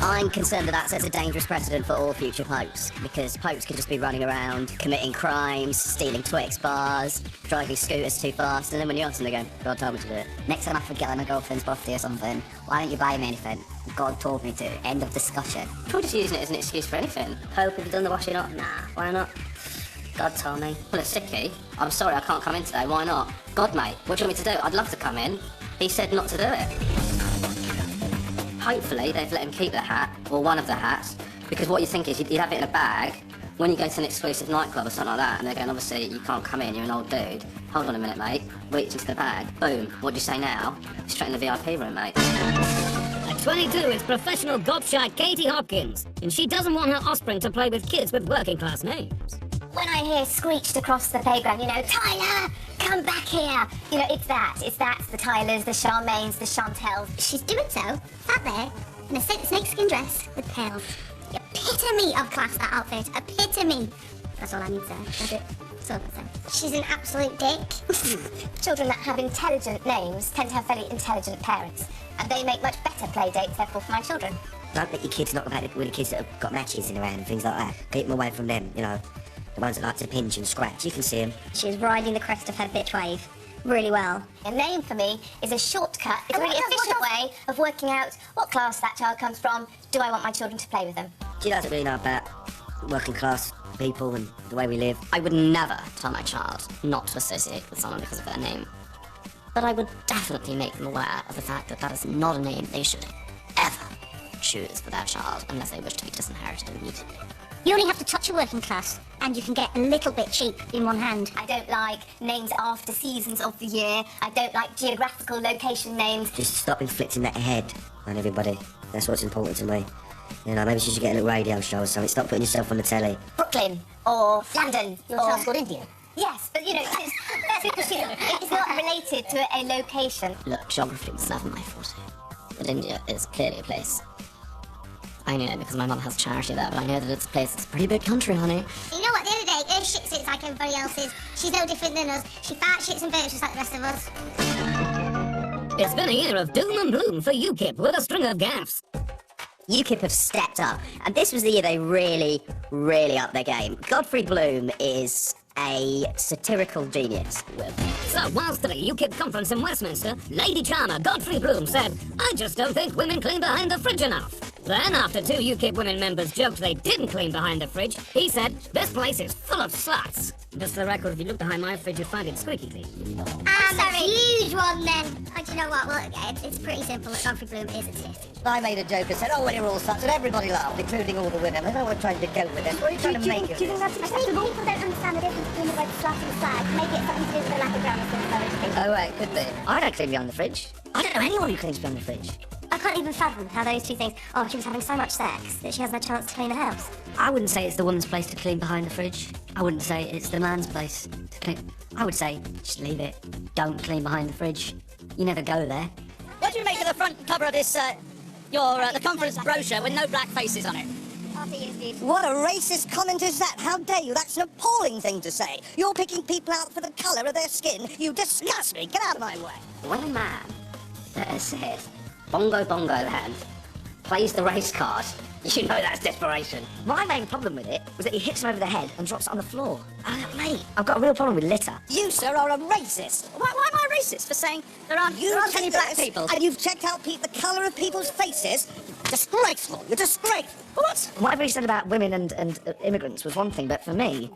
I'm concerned that sets a dangerous precedent for all future popes, because popes could just be running around, committing crimes, stealing Twix bars, driving scooters too fast, and then when you're asking, they go, God told me to do it. Next time I forget on my girlfriend's birthday or something, why don't you buy me anything? God told me to. End of discussion. You're just using it as an excuse for anything. Pope, have you done the washing up? Nah, why not? God told me. Well, it's sicky. I'm sorry I can't come in today. Why not? God, mate, what do you want me to do? I'd love to come in. He said not to do it. Hopefully they've let him keep the hat, or one of the hats, because what you think is you'd have it in a bag when you go to an exclusive nightclub or something like that, and they're going, obviously you can't come in, you're an old dude. Hold on a minute, mate. Reach into the bag. Boom. What do you say now? Straight in the VIP room, mate. At 22, it's professional gobshite Katie Hopkins, and she doesn't want her offspring to play with kids with working class names. when I hear screeched across the playground, you know, Tyler, come back here. You know, it's the Tylers, the Charmaines, the Chantels. She's doing so, sat there, in a snakeskin dress with pearls. The epitome of class, that outfit. Epitome. That's all I need to say. That's it. That's all I can say. She's an absolute dick. Children that have intelligent names tend to have very intelligent parents, and they make much better play dates, therefore, for my children. Don't let your kids knock about it with the kids that have got matches in around and things like that. Keep them away from them, you know. The ones that like to pinch and scratch. You can see them. She's riding the crest of her bitch wave really well. A name for me is a shortcut. It's a really efficient way of working out what class that child comes from. Do I want my children to play with them? She doesn't really know about working class people and the way we live. I would never tell my child not to associate with someone because of their name. But I would definitely make them aware of the fact that that is not a name they should ever choose for their child unless they wish to be disinherited immediately. You only have to touch a working class, and you can get a little bit cheap in one hand. I don't like names after seasons of the year. I don't like geographical location names. Just stop inflicting that head on everybody. That's what's important to me. You know, maybe she should get a little radio show or something. Stop putting yourself on the telly. Brooklyn or London. Your child's called India. Yes, but you know, that's because it's not related to a location. Look, geography was never my forte. But India is clearly a place. I know it because my mum has charity there, but I know that it's a place that's a pretty big country, honey. You know what, the other day, her shit sits like everybody else's. She's no different than us. She farts, shits and burps just like the rest of us. It's been a year of doom and gloom for UKIP with a string of gaffes. UKIP have stepped up, and this was the year they really, really upped their game. Godfrey Bloom is a satirical genius. So whilst at a UKIP conference in Westminster, Lady Charmer Godfrey Bloom said, "I just don't think women clean behind the fridge enough." Then, after 2 UKIP women members joked they didn't clean behind the fridge, he said, "This place is full of sluts." Just for the record, if you look behind my fridge, you'll find it squeaky clean. A huge one then. Oh, do you know what? Well, it's pretty simple. Godfrey Bloom is a tit. I made a joke and said, "Oh, well, you're all sluts," and everybody laughed, including all the women. I don't want to try and go with this. What are you trying to make of Do you think this? that's acceptable? People don't understand the difference between the word slut and slag. Maybe it's something to do with the lack of grammar skills. Oh, right, could be. I don't clean behind the fridge. I don't know anyone who cleans behind the fridge. I can't even fathom how those two things. Oh, she was having so much sex that she has no chance to clean the house. I wouldn't say it's the woman's place to clean behind the fridge. I wouldn't say it's the man's place to clean. I would say, just leave it. Don't clean behind the fridge. You never go there. What do you make of the front cover of this, the conference brochure with no black faces on it? What a racist comment is that? How dare you? That's an appalling thing to say. You're picking people out for the colour of their skin. You disgust me. Get out of my way. When a man that has said, "Bongo Bongo Land," plays the race card, you know that's desperation. My main problem with it was that he hits him over the head and drops it on the floor. Mate, I've got a real problem with litter. You, sir, are a racist. Why am I racist for saying there aren't any black people? And you've checked out the colour of people's faces? Disgraceful. You're disgraceful. What? Whatever he said about women and immigrants was one thing, but for me,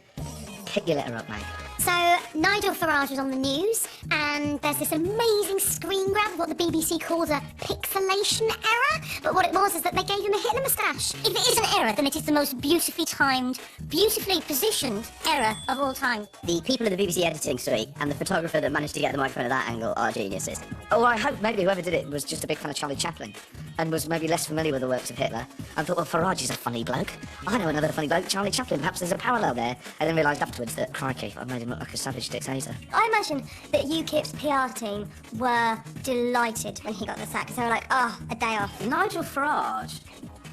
pick your litter up, mate. So, Nigel Farage was on the news, and there's this amazing screen grab of what the BBC calls a pixelation error. But what it was is that they gave him a Hitler moustache. If it is an error, then it is the most beautifully timed, beautifully positioned error of all time. The people in the BBC editing suite and the photographer that managed to get the microphone at that angle are geniuses. Oh, I hope maybe whoever did it was just a big fan of Charlie Chaplin and was maybe less familiar with the works of Hitler and thought, well, Farage is a funny bloke. I know another funny bloke, Charlie Chaplin. Perhaps there's a parallel there. And then realised afterwards that, crikey, I made him look like a savage dictator. I imagine that UKIP's PR team were delighted when he got the sack, because they were like, oh, a day off. Nigel Farage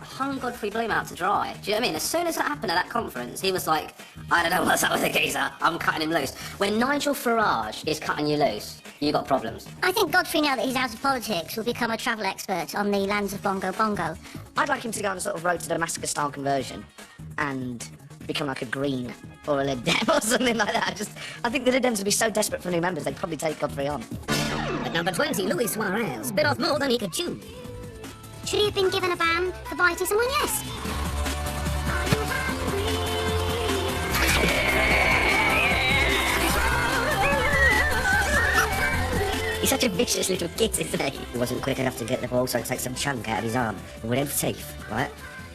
hung Godfrey Bloom out to dry. Do you know what I mean? As soon as that happened at that conference, he was like, I don't know what's up with the geezer, I'm cutting him loose. When Nigel Farage is cutting you loose, you got problems. I think Godfrey, now that he's out of politics, will become a travel expert on the lands of Bongo Bongo. I'd like him to go on a sort of road to Damascus-style conversion and become like a Green or a Lib Dem or something like that. I think the Lib Dems would be so desperate for new members, they'd probably take Godfrey on. At number 20, Luis Suarez bit off more than he could chew. Should he have been given a ban for biting someone? Yes. He's such a vicious little git, isn't he? He wasn't quick enough to get the ball, so he takes some chunk out of his arm. And with them teeth, right,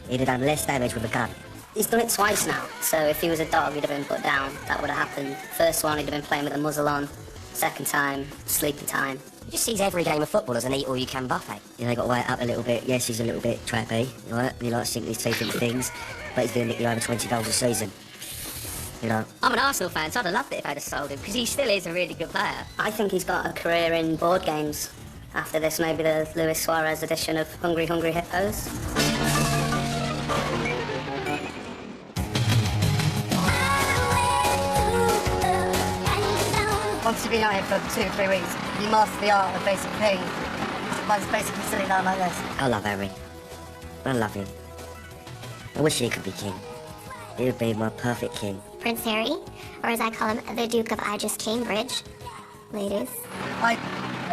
he'd have done less damage with a gun. He's done it twice now, so if he was a dog, he'd have been put down. That would have happened. First one, he'd have been playing with a muzzle on. Second time, sleeping time. He just sees every game of football as an eat-all-you-can buffet. You know, he got to weigh it up a little bit. Yes, he's a little bit trappy, right? And he likes sinking his teeth into things, but he's doing it over 20 goals a season. you know. I'm an Arsenal fan, so I'd have loved it if I'd have sold him, because he still is a really good player. I think he's got a career in board games. After this, maybe the Luis Suarez edition of Hungry Hungry Hippos. Once you've been out here for 2 or 3 weeks, you master the art of basic thing. Mine's basically sitting down like this. I love Harry. I love him. I wish he could be king. He would be my perfect king. Prince Harry, or as I call him, the Duke of Igus Cambridge. Ladies. I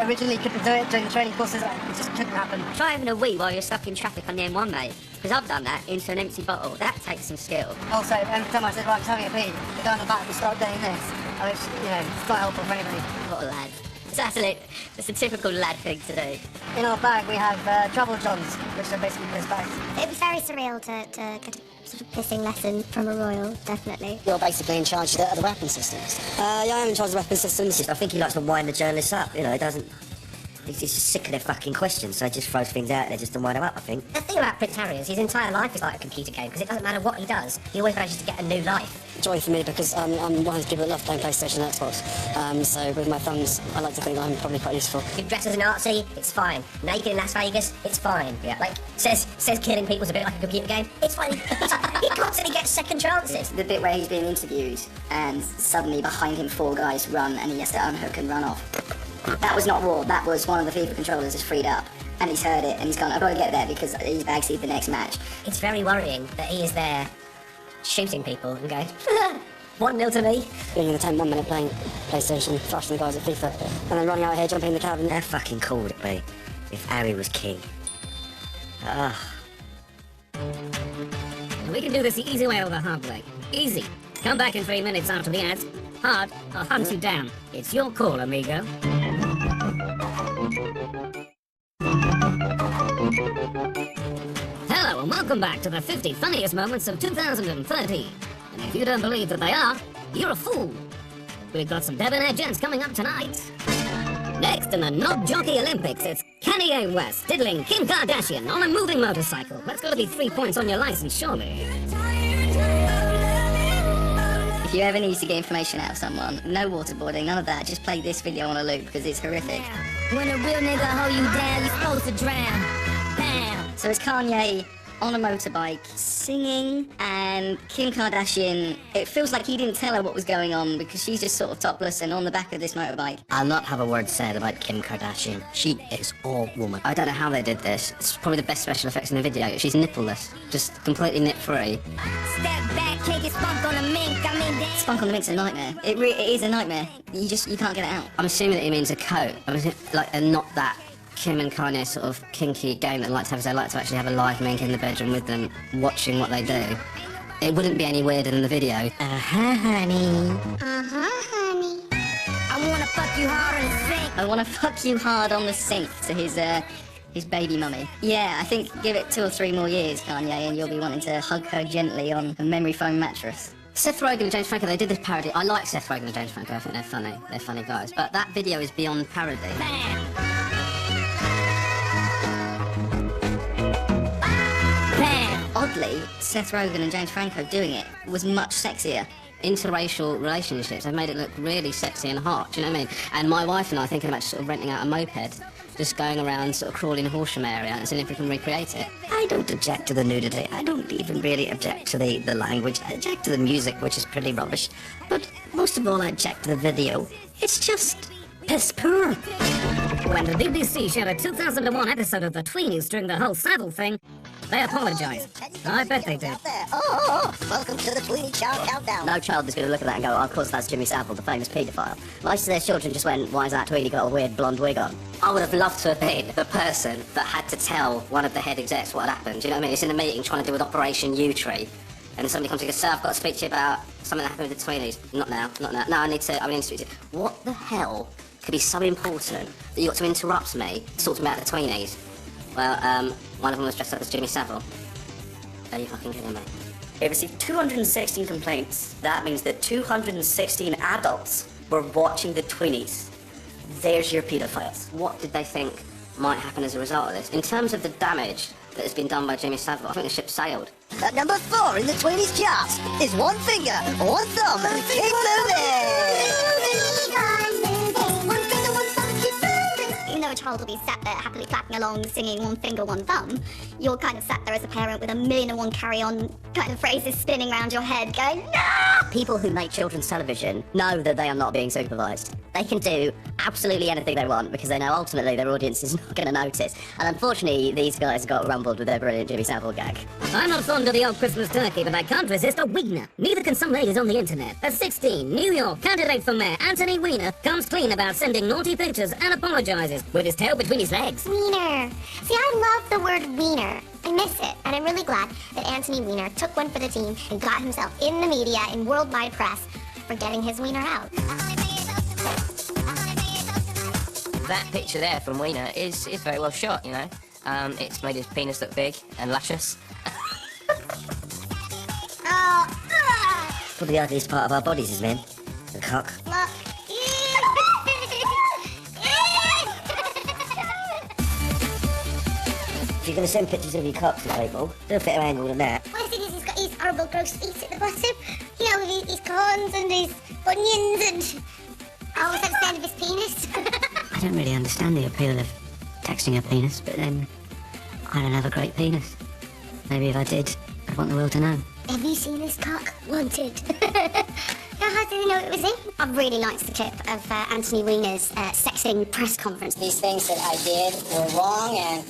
originally couldn't do it during the training courses. It just couldn't happen. Try having a wee while you're stuck in traffic on the M1, mate. Because I've done that into an empty bottle. That takes some skill. Also, every time I said, right, I'm having a pee, the guy on the back would start doing this. I was, you know, it's not helpful for anybody. What a lad. It's a typical lad thing to do. In our bag, we have travel johns, which are basically piss bags. It was very surreal to get a sort of pissing lesson from a royal, definitely. You're basically in charge of the weapon systems. Yeah, I am in charge of the weapon systems. I think he likes to wind the journalists up, you know, he doesn't... He's just sick of their fucking questions, so he just throws things out there just to wind them up, I think. The thing about Prince Harry is his entire life is like a computer game, because it doesn't matter what he does, he always manages to get a new life. Joy for me because I'm one of those people that love playing PlayStation and Xbox. So with my thumbs, I like to think that I'm probably quite useful. You dress as a Nazi, it's fine. Naked in Las Vegas, it's fine. Yeah. Like, says killing people's a bit like a computer game, it's fine. He constantly gets second chances. The bit where he's being interviewed and suddenly behind him 4 guys run and he has to unhook and run off. That was not raw, that was one of the FIFA controllers is freed up. And he's heard it and he's gone, I've got to get there because he's backseat the next match. It's very worrying that he is there shooting people and going, 1-0 to me. Being in the 1 minute playing PlayStation, thrashing the guys at FIFA, and then running out here, jumping in the cabin. How fucking cool would it be if Harry was king? We can do this the easy way or the hard way. Easy. Come back in 3 minutes after the ads. Hard, I'll hunt you down. It's your call, amigo. Hello and welcome back to the 50 funniest moments of 2013. And if you don't believe that they are, you're a fool. We've got some debonair gents coming up tonight. Next in the Knob Jockey Olympics, it's Kanye West diddling Kim Kardashian on a moving motorcycle. That's got to be 3 points on your license, surely. If you ever need to get information out of someone, no waterboarding, none of that, just play this video on a loop because it's horrific. When a real nigga hold you down, you're supposed to drown. Bam! So it's Kanye on a motorbike singing, and Kim Kardashian, it feels like he didn't tell her what was going on because she's just sort of topless and on the back of this motorbike. I'll not have a word said about Kim Kardashian. She is all woman. I don't know how they did this. It's probably the best special effects in the video. She's nippleless, just completely nip-free. Step back, take your spunk on a mink, I mean that. Spunk on the mink's a nightmare. It is a nightmare. You can't get it out. I'm assuming that he means a coat. And not that Kim and Kanye sort of kinky game that they like to have is they like to actually have a live mink in the bedroom with them, watching what they do. It wouldn't be any weirder than the video. Honey. Honey. I wanna fuck you hard on the sink. I wanna fuck you hard on the sink to his baby mummy. Yeah, I think give it 2 or 3 more years, Kanye, and you'll be wanting to hug her gently on a memory foam mattress. Seth Rogen and James Franco, they did this parody. I like Seth Rogen and James Franco, I think they're funny. They're funny guys. But that video is beyond parody. Bam! Oddly, Seth Rogen and James Franco doing it was much sexier. Interracial relationships have made it look really sexy and hot, do you know what I mean? And my wife and I are thinking about sort of renting out a moped, just going around sort of crawling Horsham area and seeing if we can recreate it. I don't object to the nudity. I don't even really object to the language. I object to the music, which is pretty rubbish. But most of all, I object to the video. It's just piss poor. When the BBC shared a 2001 episode of The Tweenies during the whole Savile thing, they apologised. I bet they did. Welcome to the Tweenie Child Countdown. No child is going to look at that and go, oh, of course that's Jimmy Savile, the famous paedophile. Most of their children just went, why is that Tweenie got a weird blonde wig on? I would have loved to have been the person that had to tell one of the head execs what had happened. Do you know what I mean? It's in a meeting trying to do with Operation U-Tree. And somebody comes and goes, sir, I've got to speak to you about something that happened with the Tweenies. Not now. No, I need to speak to you. What the hell could be so important that you got to interrupt me to talk to me about the Tweenies? Well, one of them was dressed up as Jimmy Savile. Are you fucking kidding me? They received 216 complaints. That means that 216 adults were watching the Tweenies. There's your paedophiles. What did they think might happen as a result of this? In terms of the damage that has been done by Jimmy Savile. I think the ship sailed. At number 4 in the Tweenies charts is One Finger, One Thumb, Keep Moving! Even though a child will be sat there happily clapping along, singing One Finger, One Thumb, you're kind of sat there as a parent with 1,000,001 carry-on kind of phrases spinning around your head going, no! People who make children's television know that they are not being supervised. They can do absolutely anything they want because they know ultimately their audience is not going to notice. And unfortunately, these guys got rumbled with their brilliant Jimmy Savile gag. I'm not fond of the old Christmas turkey, but I can't resist a wiener. Neither can some ladies on the internet. At 16, New York candidate for mayor Anthony Weiner comes clean about sending naughty pictures and apologizes with his tail between his legs. Wiener. See, I love the word wiener. I miss it, and I'm really glad that Anthony Weiner took one for the team and got himself in the media, in worldwide press, for getting his wiener out. That picture there from Weiner is very well shot, you know. It's made his penis look big and luscious. Probably the ugliest part of our bodies is men. The cock. Look. If you're going to send pictures of your cock to people, do a better angle than that. What I think is he's got his horrible gross feet at the bottom. You know, with his corns and his bunions and... Oh, was that the sound of his penis? I don't really understand the appeal of texting a penis, but then I don't have a great penis. Maybe if I did, I'd want the world to know. Have you seen this cock? Wanted. How did you know it was him? I really liked the clip of Anthony Weiner's sexting press conference. These things that I did were wrong and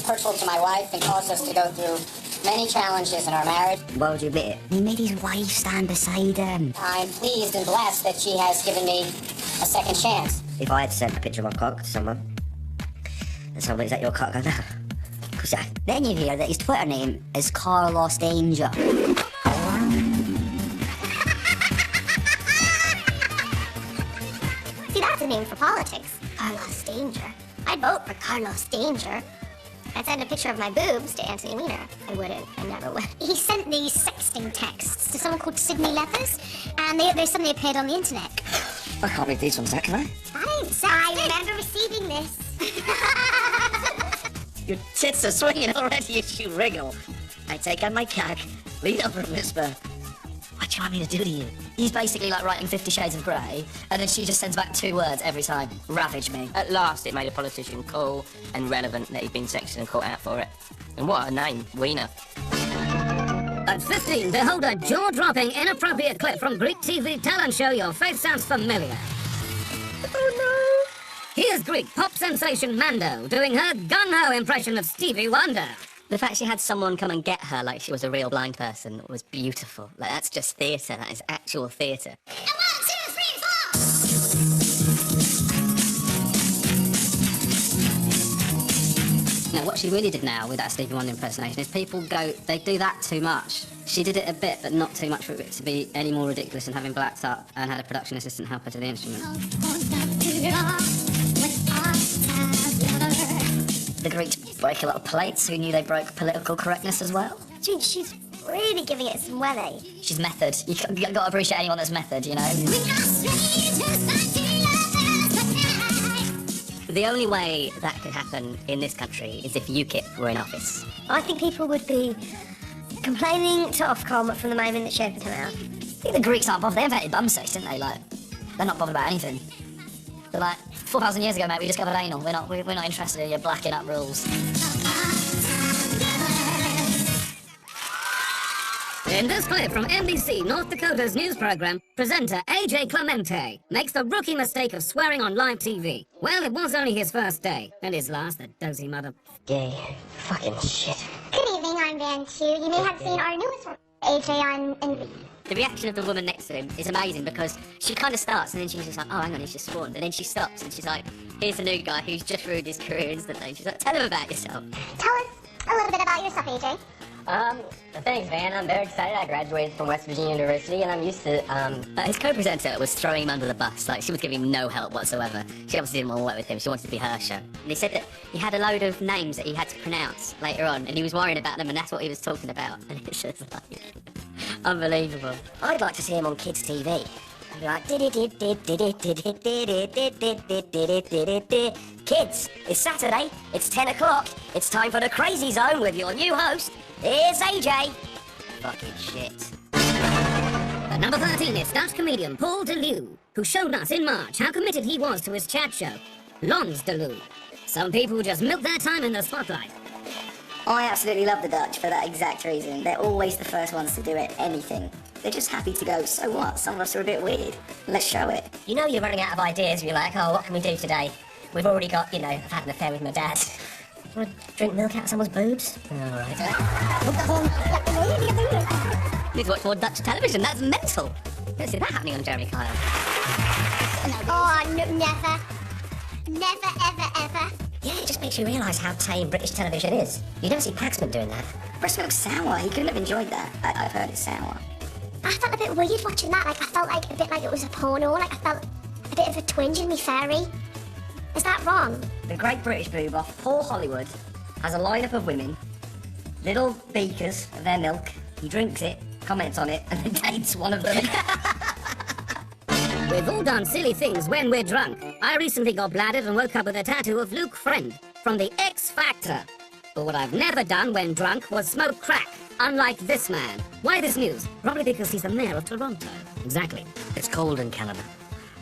hurtful to my wife and caused us to go through many challenges in our marriage. Why would you admit it? He made his wife stand beside him. I'm pleased and blessed that she has given me a second chance. If I had sent a picture of my cock to someone, and someone, is that your cock? I go, no. Because then you hear that his Twitter name is Carlos Danger. See, that's a name for politics. Carlos Danger. I'd vote for Carlos Danger. I'd send a picture of my boobs to Anthony Weiner. I wouldn't. I never would. He sent these sexting texts to someone called Sydney Leathers, and they suddenly appeared on the internet. I can't read these ones, can I? I remember receiving this. Your tits are swinging already as you wriggle. I take out my cock, lean over and whisper, what do you want me to do to you? He's basically like writing 50 Shades of Grey, and then she just sends back 2 words every time. Ravage me. At last, it made a politician cool and relevant that he'd been sexted and caught out for it. And what a name, Weiner. At 15, behold a jaw-dropping, inappropriate clip from Greek TV talent show Your Face Sounds Familiar. Oh no! Here's Greek pop sensation Mando doing her gung-ho impression of Stevie Wonder. The fact she had someone come and get her like she was a real blind person was beautiful. Like, that's just theatre. That is actual theatre. And 1, 2, 3, 4! Now, what she really did now with that Stevie Wonder impersonation is people go, they do that too much. She did it a bit, but not too much for it to be any more ridiculous than having blacked up and had a production assistant help her to the instrument. The Greeks break a lot of plates. Who knew they broke political correctness as well? Dude, she's really giving it some welly. She's method. You got to appreciate anyone that's method, you know? The only way that could happen in this country is if UKIP were in office. I think people would be complaining to Ofcom from the moment that she opened her mouth. I think the Greeks aren't bothered. They invented bum sex, didn't they? Like, they're not bothered about anything. They're like, 4,000 years ago, mate, we discovered anal. We're not interested in your blacking up rules. In this clip from NBC North Dakota's news program, presenter AJ Clemente makes the rookie mistake of swearing on live TV. Well, it was only his first day, and his last, the dozy mother. Gay. Fucking shit. Good evening, I'm Van Chu. You may have seen our newest one, AJ on NBC. The reaction of the woman next to him is amazing because she kind of starts and then she's just like, oh, hang on, he's just sworn. And then she stops and she's like, here's the new guy who's just ruined his career instantly. She's like, tell him about yourself. Tell us a little bit about yourself, AJ. Thanks, Van. I'm very excited. I graduated from West Virginia University, and I'm used to, His co-presenter was throwing him under the bus. Like, she was giving him no help whatsoever. She obviously didn't want to work with him. She wanted to be her show. And he said that he had a load of names that he had to pronounce later on, and he was worrying about them, and that's what he was talking about. And it's just like, unbelievable. I'd like to see him on kids' TV. Like, kids, it's Saturday, it's 10 o'clock, it's time for the Crazy Zone with your new host, here's AJ. Fucking shit. At number 13 is Dutch comedian Paul DeLeeuw, who showed us in March how committed he was to his chat show, Lons DeLeeuw. Some people just milk their time in the spotlight. I absolutely love the Dutch for that exact reason. They're always the first ones to do it, anything. They're just happy to go, so what? Some of us are a bit weird. Let's show it. You know you're running out of ideas, you're like, oh, what can we do today? We've already got, you know, I've had an affair with my dad. Want to drink milk out of someone's boobs? Alright. Need to watch more Dutch television, that's mental. Don't see that happening on Jeremy Kyle. Oh, never. Never, ever, ever. Yeah, it just makes you realise how tame British television is. You don't see Paxman doing that. Breast milk's sour. He couldn't have enjoyed that. I've heard it's sour. I felt a bit weird watching that. Like, I felt like a bit like it was a porno. Like, I felt a bit of a twinge in me fairy. Is that wrong? The Great British Boob Off, Paul Hollywood, has a lineup of women, little beakers of their milk. He drinks it, comments on it, and then dates one of them. We've all done silly things when we're drunk. I recently got bladdered and woke up with a tattoo of Luke Friend from the X Factor. But what I've never done when drunk was smoke crack, unlike this man. Why this news? Probably because he's the mayor of Toronto. Exactly. It's cold in Canada.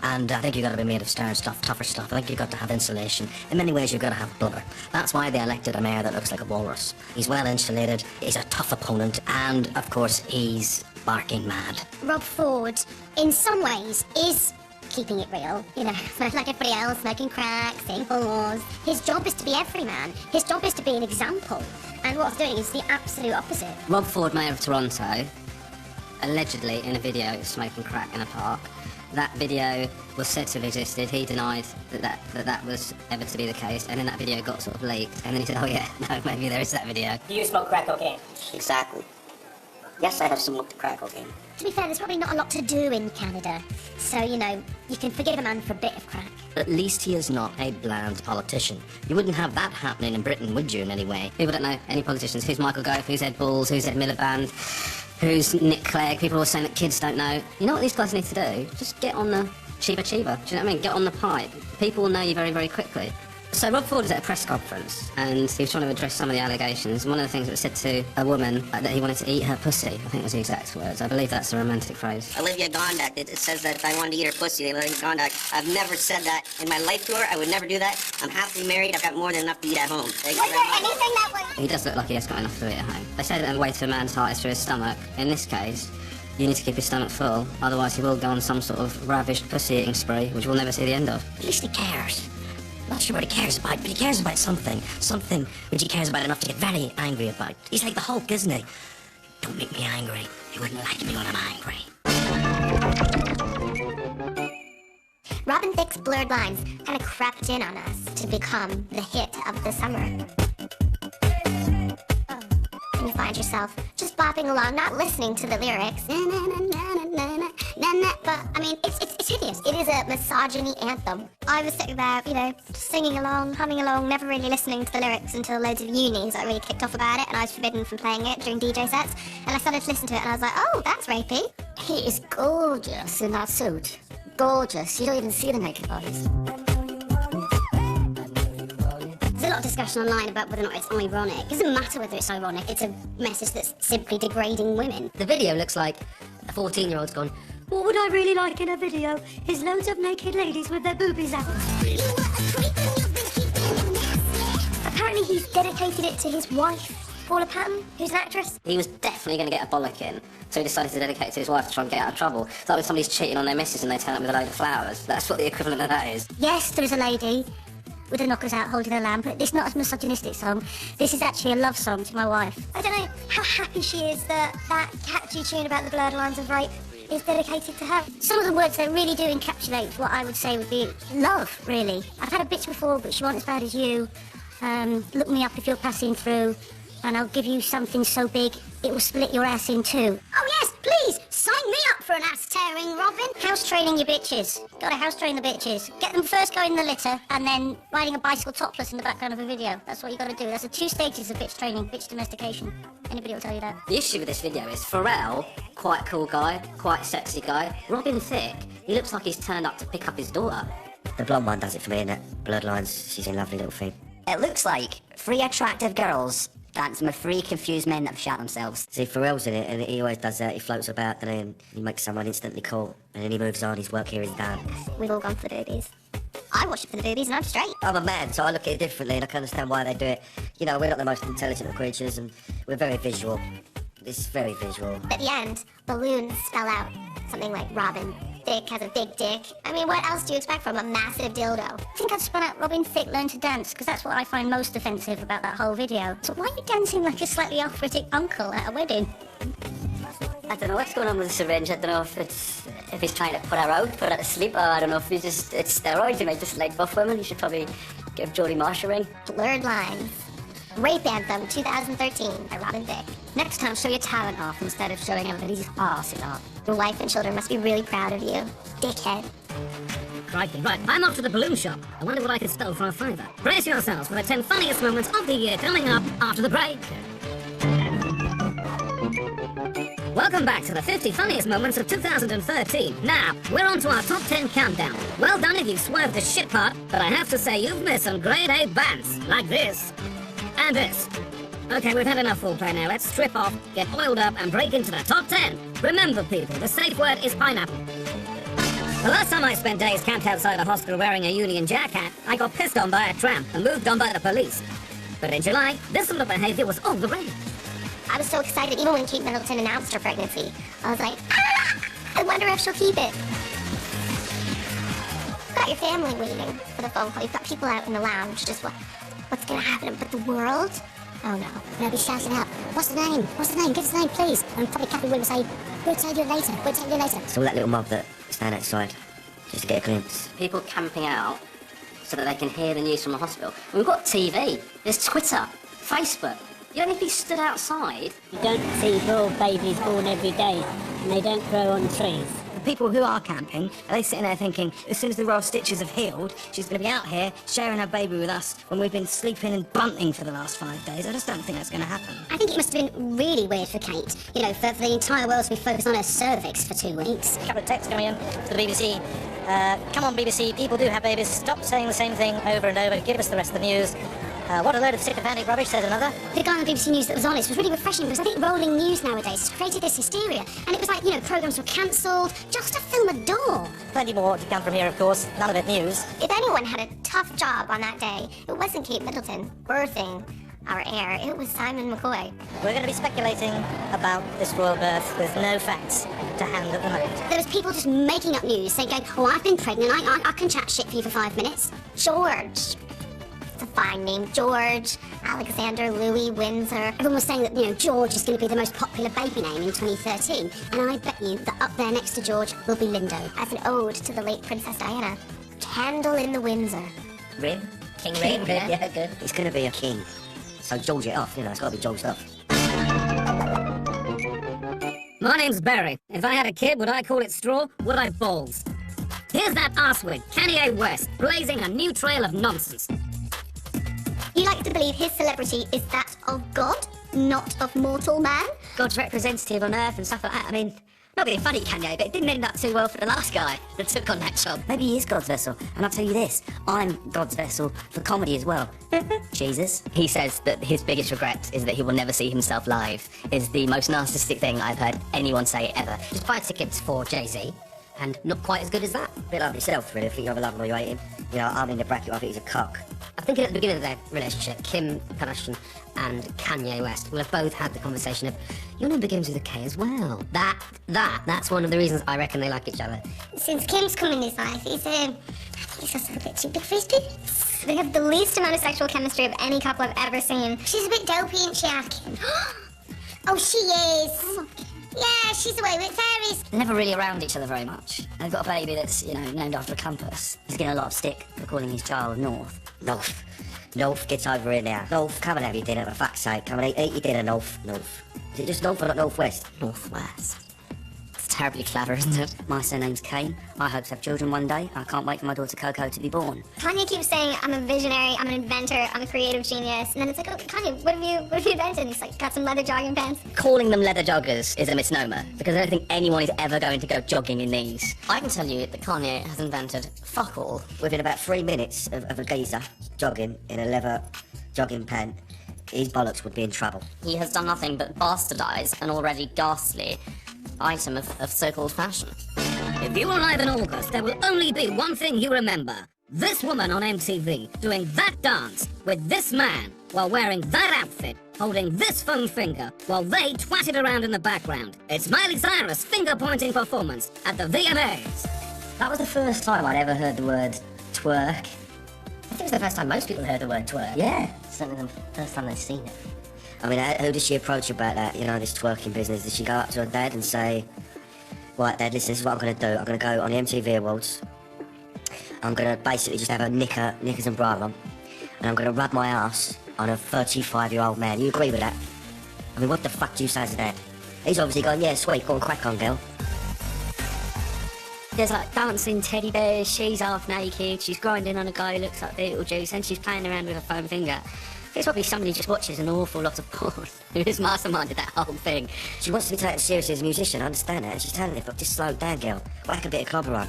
And I think you've got to be made of stern stuff, tougher stuff. I think you've got to have insulation. In many ways, you've got to have blubber. That's why they elected a mayor that looks like a walrus. He's well insulated, he's a tough opponent, and, of course, he's barking mad. Rob Ford, in some ways, is keeping it real. You know, like everybody else, smoking crack, saying whores. His job is to be everyman. His job is to be an example. And what he's doing is the absolute opposite. Rob Ford, mayor of Toronto, allegedly in a video smoking crack in a park. That video was said to have existed. He denied that was ever to be the case, and then that video got sort of leaked. And then he said, "Oh yeah, no, maybe there is that video." Do you smoke crack cocaine? Exactly. Yes, I have smoked crack cocaine. To be fair, there's probably not a lot to do in Canada. So, you know, you can forgive a man for a bit of crack. At least he is not a bland politician. You wouldn't have that happening in Britain, would you, in any way? People don't know any politicians. Who's Michael Gove? Who's Ed Balls? Who's Ed Miliband? Who's Nick Clegg? People are always saying that kids don't know. You know what these guys need to do? Just get on the Chiba. Do you know what I mean? Get on the pipe. People will know you very, very quickly. So Rob Ford was at a press conference and he was trying to address some of the allegations. One of the things that was said to a woman that he wanted to eat her pussy, I think was the exact words. I believe that's a romantic phrase. Olivia Gondak, it says that if I wanted to eat her pussy, Olivia Gondak. I've never said that in my life to her. I would never do that. I'm happily married. I've got more than enough to eat at home. Was there anything that was... He does look like he has got enough to eat at home. They say that the way to a man's heart is through his stomach. In this case, you need to keep his stomach full, otherwise he will go on some sort of ravished pussy-eating spree, which we'll never see the end of. At least he cares. Not sure what he cares about, but he cares about something. Something which he cares about enough to get very angry about. He's like the Hulk, isn't he? Don't make me angry. You wouldn't like me when I'm angry. Robin Thicke's Blurred Lines kind of crept in on us to become the hit of the summer. And you find yourself just bopping along, not listening to the lyrics. But, I mean, it's hideous. It is a misogyny anthem. I was sitting there, you know, singing along, humming along, never really listening to the lyrics until loads of unis that really kicked off about it, and I was forbidden from playing it during DJ sets. And I started to listen to it, and I was like, oh, that's rapey. He is gorgeous in that suit. Gorgeous. You don't even see the naked bodies. There's a lot of discussion online about whether or not it's ironic. It doesn't matter whether it's ironic. It's a message that's simply degrading women. The video looks like a 14-year-old's gone, what would I really like in a video is loads of naked ladies with their boobies out. Apparently he's dedicated it to his wife, Paula Patton, who's an actress. He was definitely going to get a bollock in, so he decided to dedicate it to his wife to try and get out of trouble. It's like when somebody's cheating on their missus and they turn up with a load of flowers. That's what the equivalent of that is. Yes, there is a lady with her knockers out holding a lamp. It's not a misogynistic song. This is actually a love song to my wife. I don't know how happy she is that that catchy tune about the blurred lines of rape is dedicated to her. Some of the words there really do encapsulate what I would say would be love, really. I've had a bitch before, but she wasn't as bad as you. Look me up if you're passing through, and I'll give you something so big it will split your ass in two. Oh yes, please, sign me up for for an ass-tearing Robin. House training your bitches. Gotta house train the bitches. Get them first going in the litter, and then riding a bicycle topless in the background of a video. That's what you gotta do. That's the 2 stages of bitch training, bitch domestication. Anybody will tell you that. The issue with this video is Pharrell, quite cool guy, quite sexy guy. Robin Thicke, he looks like he's turned up to pick up his daughter. The blonde one does it for me, innit? Bloodlines, she's a lovely little thing. It looks like 3 attractive girls dancing with 3 confused men that have shot themselves. See, Pharrell's in it, and he always does that. He floats about, and then he makes someone instantly cool, and then he moves on, his work here is done. We've all gone for the boobies. I watch it for the boobies and I'm straight. I'm a man, so I look at it differently, and I can understand why they do it. You know, we're not the most intelligent of creatures, and we're very visual. It's very visual. At the end, balloons spell out something like Robin Thicke has a big dick. I mean, what else do you expect from a massive dildo? I think I'd spun out Robin Thicke learn to dance, because that's what I find most offensive about that whole video. So why are you dancing like a slightly arthritic uncle at a wedding? I don't know what's going on with the syringe. I don't know if he's trying to put her out, put her to sleep, or I don't know if it's steroids. He might just like buff women. You should probably give Jodie Marsh a ring. Blurred Lines. Rape Anthem 2013 by Robin Thicke. Next time, show your talent off instead of showing everybody's arse it off. Your wife and children must be really proud of you, dickhead. Crikey, right, I'm off to the balloon shop. I wonder what I could steal for a £5. Brace yourselves for the 10 funniest moments of the year coming up after the break. Welcome back to the 50 funniest moments of 2013. Now, we're on to our top 10 countdown. Well done if you swerved the shit part, but I have to say you've missed some grade A bands, like this. And this. Okay, we've had enough foreplay now. Let's strip off, get oiled up, and break into the top 10. Remember, people, the safe word is pineapple. The last time I spent days camped outside a hospital wearing a Union Jack hat, I got pissed on by a tramp and moved on by the police. But in July, this sort of behavior was all the rage. I was so excited even when Kate Middleton announced her pregnancy. I was like, ah! I wonder if she'll keep it. You've got your family waiting for the phone call. You've got people out in the lounge just what's gonna happen? But the world? Oh no. They'll be shouting out, what's the name? What's the name? Give us the name, please. And probably Kathy Wood will say, we'll tell you later. We'll tell you later. It's all that little mob that stand outside just to get a glimpse. People camping out so that they can hear the news from the hospital. We've got TV, there's Twitter, Facebook. You don't need to be stood outside. You don't see little babies born every day, and they don't grow on trees. The people who are camping, are they sitting there thinking, as soon as the royal stitches have healed, she's going to be out here sharing her baby with us when we've been sleeping and bunting for the last 5 days? I just don't think that's going to happen. I think it must have been really weird for Kate, you know, for the entire world to be focused on her cervix for 2 weeks. A couple of texts coming in to the BBC. Come on, BBC, people do have babies. Stop saying the same thing over and over. Give us the rest of the news. What a load of sycophantic rubbish, says another. The guy on the BBC News that was on it was really refreshing because I think rolling news nowadays has created this hysteria. And it was like, you know, programmes were cancelled just to film a door. Plenty more to come from here, of course. None of it news. If anyone had a tough job on that day, it wasn't Kate Middleton birthing our heir. It was Simon McCoy. We're going to be speculating about this royal birth with no facts to hand at the moment. There was people just making up news, saying, oh, I've been pregnant, I can chat shit for you for 5 minutes. George. A fine name, George, Alexander, Louis, Windsor. Everyone was saying that, you know, George is going to be the most popular baby name in 2013. And I bet you that up there next to George will be Lindo, as an ode to the late Princess Diana. Candle in the Windsor. Rin? King Rin? Yeah, good. He's going to be a king. So George it off, you know, it's got to be Georged off. My name's Barry. If I had a kid, would I call it Straw? Would I Balls? Here's that arsewig, Kanye West, blazing a new trail of nonsense. You like to believe his celebrity is that of God, not of mortal man? God's representative on Earth and stuff like that. I mean, not being funny, Kanye, but it didn't end up too well for the last guy that took on that job. Maybe he is God's vessel. And I'll tell you this, I'm God's vessel for comedy as well. Jesus. He says that his biggest regret is that he will never see himself live. Is the most narcissistic thing I've heard anyone say ever. Just buy tickets for Jay-Z, and not quite as good as that. A bit like yourself, really. I think you either love him or you hate him. You know, I'm in the bracket, I think he's a cock. I think at the beginning of their relationship, Kim Kardashian and Kanye West will have both had the conversation of, your name begins with a K as well. That's one of the reasons I reckon they like each other. Since Kim's come in his life, he's just a bit too big for his boots. They have the least amount of sexual chemistry of any couple I've ever seen. She's a bit dopey, isn't she, Akin? Oh, she is. Yeah, she's away with fairies. They're never really around each other very much. They've got a baby that's, you know, named after a compass. He's getting a lot of stick for calling his child North. North. North, get over here now. North, come and have your dinner, for fuck's sake. Come and eat your dinner, North. North. Is it just North or not Northwest? Northwest. terribly clever, isn't it? My surname's Kane. I hope to have children one day. I can't wait for my daughter Coco to be born. Kanye keeps saying, I'm a visionary, I'm an inventor, I'm a creative genius. And then it's like, oh, Kanye, what have you invented? And he's like, got some leather jogging pants. Calling them leather joggers is a misnomer, because I don't think anyone is ever going to go jogging in these. I can tell you that Kanye has invented fuck all. Within about 3 minutes of a geezer jogging in a leather jogging pant, his bollocks would be in trouble. He has done nothing but bastardise an already ghastly item of so-called fashion. If you are alive in August, there will only be one thing you remember. This woman on MTV doing that dance with this man while wearing that outfit, holding this foam finger while they twatted around in the background. It's Miley Cyrus' finger-pointing performance at the VMAs. That was the first time I'd ever heard the word twerk. I think it was the first time most people heard the word twerk. Yeah, certainly the first time they'd seen it. I mean, who did she approach about that, you know, this twerking business? Did she go up to her dad and say, right, Dad, listen, this is what I'm going to do. I'm going to go on the MTV Awards. I'm going to basically just have a knickers and bra on. And I'm going to rub my ass on a 35-year-old man. You agree with that? I mean, what the fuck do you say to that? He's obviously gone, yeah, sweet, go on, crack on, girl. There's like dancing teddy bears, she's half naked, she's grinding on a guy who looks like Beetlejuice, and she's playing around with a foam finger. There's probably somebody who just watches an awful lot of porn who has masterminded that whole thing. She wants to be taken seriously as a musician, I understand that, and she's talented, but just slow down, girl. Whack a bit of clobber on.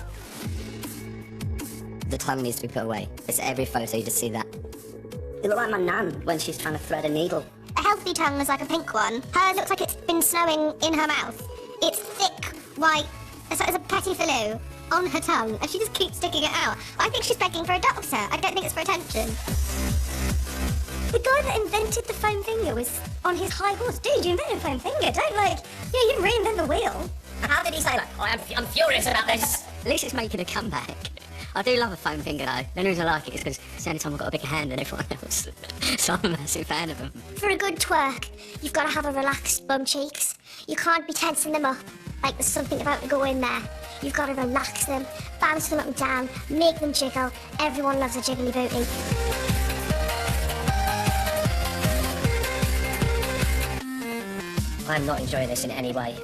The tongue needs to be put away. It's every photo, you just see that. You look like my nan when she's trying to thread a needle. A healthy tongue is like a pink one. Hers looks like it's been snowing in her mouth. It's thick, white, it's a petit filou on her tongue, and she just keeps sticking it out. I think she's begging for a doctor. I don't think it's for attention. The guy that invented the foam finger was on his high horse. Dude, you invented a foam finger. Don't you didn't reinvent the wheel. How did he say that? Oh, I'm furious about this. At least it's making a comeback. I do love a foam finger though. The only reason I like it is because it's the only time I've got a bigger hand than everyone else. So I'm a massive fan of them. For a good twerk, you've got to have a relaxed bum cheeks. You can't be tensing them up like there's something about to go in there. You've got to relax them, bounce them up and down, make them jiggle. Everyone loves a jiggly booty. I'm not enjoying this in any way.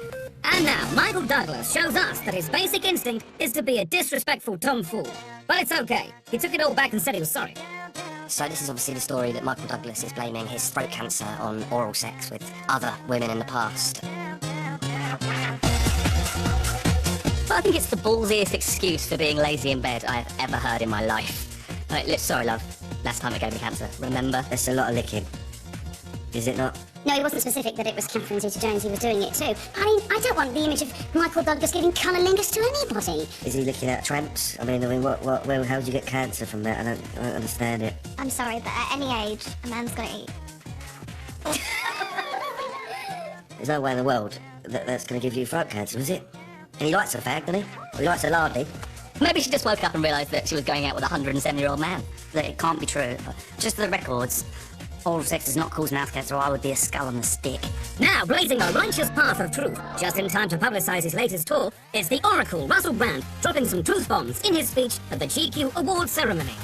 And now, Michael Douglas shows us that his basic instinct is to be a disrespectful tomfool. But it's okay. He took it all back and said he was sorry. So this is obviously the story that Michael Douglas is blaming his throat cancer on oral sex with other women in the past. But I think it's the ballsiest excuse for being lazy in bed I've ever heard in my life. Like, sorry, love. Last time it gave me cancer. Remember? There's a lot of licking. Is it not? No, he wasn't specific that it was Catherine Zeta-Jones who was doing it too. I mean, I don't want the image of Michael Douglas giving cunnilingus to anybody. Is he licking out tramps? I mean, how did you get cancer from that? I don't understand it. I'm sorry, but at any age, a man's gonna eat. There's no way in the world that's gonna give you throat cancer, is it? And he likes a fag, doesn't he? Or he likes a lardy. Maybe she just woke up and realised that she was going out with a 107-year-old man. That it can't be true. Just for the records, oral sex does not cause mouth cancer, or I would be a skull on a stick. Now, blazing a righteous path of truth, just in time to publicise his latest tour, it's the Oracle, Russell Brand, dropping some truth bombs in his speech at the GQ Awards ceremony.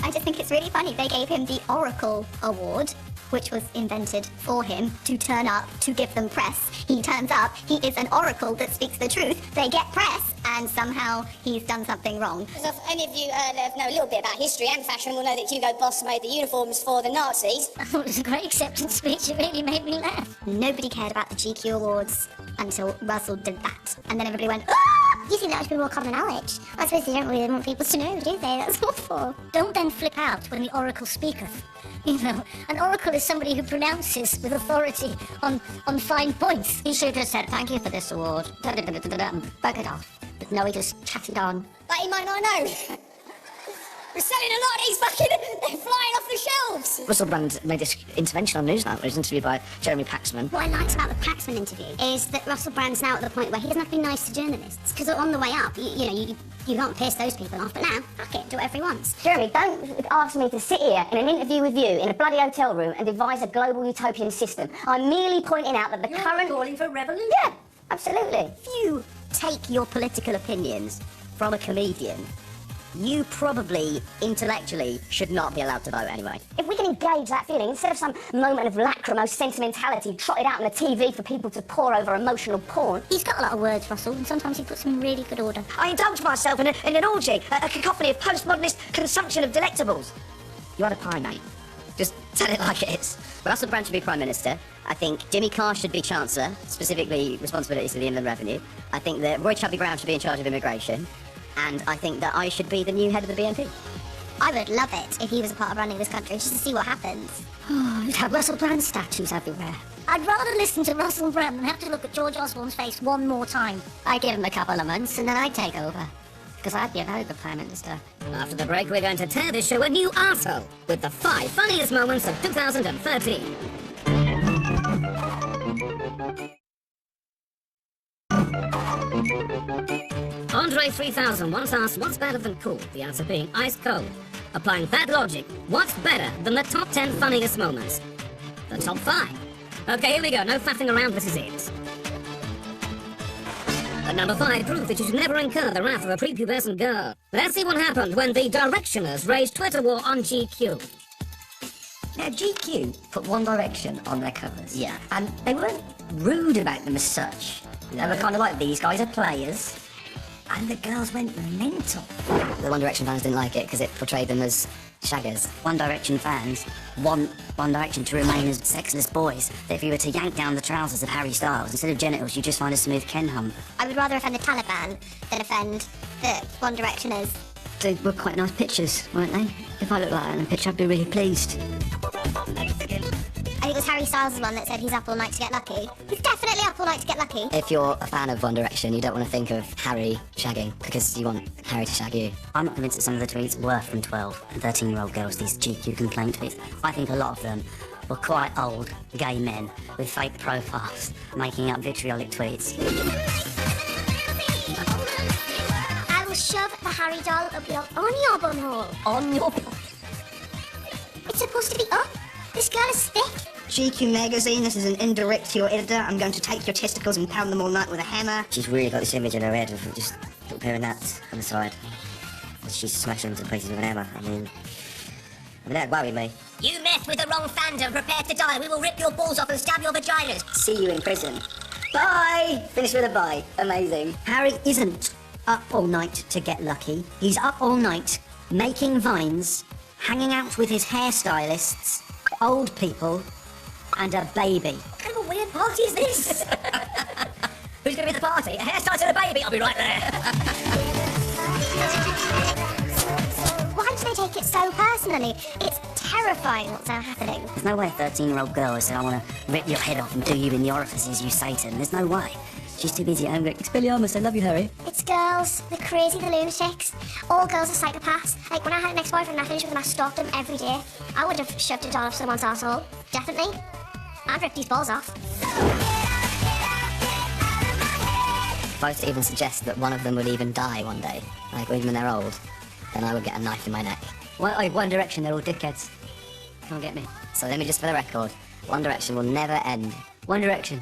I just think it's really funny they gave him the Oracle Award, which was invented for him to turn up, to give them press. He turns up, he is an oracle that speaks the truth, they get press, and somehow he's done something wrong. So if any of you know a little bit about history and fashion will know that Hugo Boss made the uniforms for the Nazis. I thought it was a great acceptance speech, it really made me laugh. Nobody cared about the GQ Awards until Russell did that. And then everybody went, ah! You think that should be more common knowledge? I suppose you don't really want people to know, do they? That's awful. Don't then flip out when the oracle speaketh. You know, an oracle is somebody who pronounces with authority on fine points. He should have said, thank you for this award, and buggered off. But no, he just chatted on. But he might not know. We're selling a lot of these fucking... They're flying off the shelves. Russell Brand made this intervention on Newsnight, where he was interviewed by Jeremy Paxman. What I liked about the Paxman interview is that Russell Brand's now at the point where he doesn't have to be nice to journalists. Because on the way up, you can't piss those people off. But now, fuck it, do whatever he wants. Jeremy, don't ask me to sit here in an interview with you in a bloody hotel room and devise a global utopian system. I'm merely pointing out that the current... calling for revolution? Yeah, absolutely. If you take your political opinions from a comedian you probably, intellectually, should not be allowed to vote anyway. If we can engage that feeling, instead of some moment of lachrymose sentimentality trotted out on the TV for people to pore over emotional porn. He's got a lot of words, Russell, and sometimes he puts them in really good order. I indulge myself in an orgy, a cacophony of postmodernist consumption of delectables. You had a pie, mate. Just tell it like it is. Russell Brand should be Prime Minister. I think Jimmy Carr should be Chancellor, specifically responsibilities for the Inland Revenue. I think that Roy Chubby Brown should be in charge of immigration. And I think that I should be the new head of the BNP. I would love it if he was a part of running this country, just to see what happens. Oh, you'd have Russell Brand statues everywhere. I'd rather listen to Russell Brand than have to look at George Osborne's face one more time. I'd give him a couple of months and then I'd take over. Because I'd be a very good Prime Minister. After the break, we're going to tear this show a new arsehole with the 5 funniest moments of 2013. Andre 3000 once asked what's better than cool, the answer being ice cold. Applying that logic, what's better than the top 10 funniest moments? The top 5. Okay, here we go, no faffing around, this is it. At number 5, proof that you should never incur the wrath of a prepubescent girl. Let's see what happened when the Directioners raised Twitter war on GQ. Now, GQ put One Direction on their covers. Yeah. And they weren't rude about them as such. They were kind of like, these guys are players. And the girls went mental. The One Direction fans didn't like it because it portrayed them as shaggers. One Direction fans want One Direction to remain as sexless boys. That if you were to yank down the trousers of Harry Styles, instead of genitals, you just find a smooth Ken hump. I would rather offend the Taliban than offend the One Directioners. They were quite nice pictures, weren't they? If I looked like that in a picture, I'd be really pleased. I think it was Harry Styles' one that said he's up all night to get lucky. He's definitely up all night to get lucky. If you're a fan of One Direction, you don't want to think of Harry shagging, because you want Harry to shag you. I'm not convinced that some of the tweets were from 12 and 13-year-old girls, these GQ complaint tweets. I think a lot of them were quite old gay men with fake profiles, making up vitriolic tweets. I will shove the Harry doll up on your bunhole. On your... It's supposed to be up. This girl is thick. GQ magazine, this is an indirect to your editor. I'm going to take your testicles and pound them all night with a hammer. She's really got this image in her head of just a little pair of nuts on the side. She's smashing them to pieces with a hammer. I mean, that worried me. You mess with the wrong fandom, prepare to die. We will rip your balls off and stab your vaginas. See you in prison. Bye! Finish with a bye. Amazing. Harry isn't up all night to get lucky. He's up all night making vines, hanging out with his hairstylists, old people, and a baby. What kind of a weird party is this? Who's going to be at the party? A hairstylist and a baby? I'll be right there. Why do they take it so personally? It's terrifying what's happening. There's no way a 13-year-old girl is saying, I want to rip your head off and do you in the orifices, you Satan. There's no way. She's too busy at home going, Expelliarmus, I love you, Harry. It's girls, the crazy, the lunatics. All girls are psychopaths. Like, when I had an ex-boyfriend and I finished with him, I stalked him every day. I would have shoved a doll off someone's asshole. Definitely. I'd ripped his balls off. Both even suggest that one of them would even die one day, like even when they're old, then I would get a knife in my neck. One Direction, they're all dickheads. Can't get me. So let me just for the record, One Direction will never end. One Direction,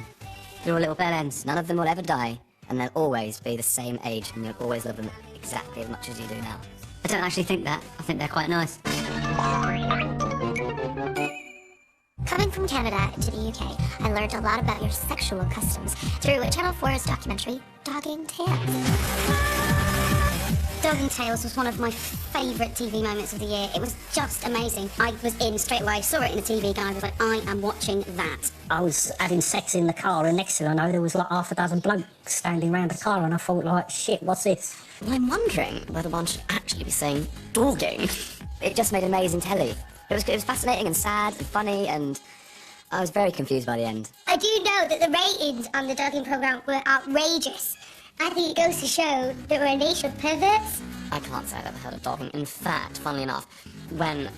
they're all little bell ends. None of them will ever die, and they'll always be the same age, and you'll always love them exactly as much as you do now. I don't actually think that. I think they're quite nice. Coming from Canada to the UK, I learned a lot about your sexual customs through Channel 4's documentary, Dogging Tales. Dogging Tales was one of my favourite TV moments of the year. It was just amazing. I was in straight away, saw it in the TV, and I was like, I am watching that. I was having sex in the car, and next thing I know, there was like half a dozen blokes standing around the car, and I thought, like, shit, what's this? I'm wondering whether one should actually be saying dogging. It just made amazing telly. It was fascinating and sad and funny, and I was very confused by the end. I do know that the ratings on the dogging programme were outrageous. I think it goes to show that we're a nation of perverts. I can't say I've ever heard of dogging. In fact, funnily enough, when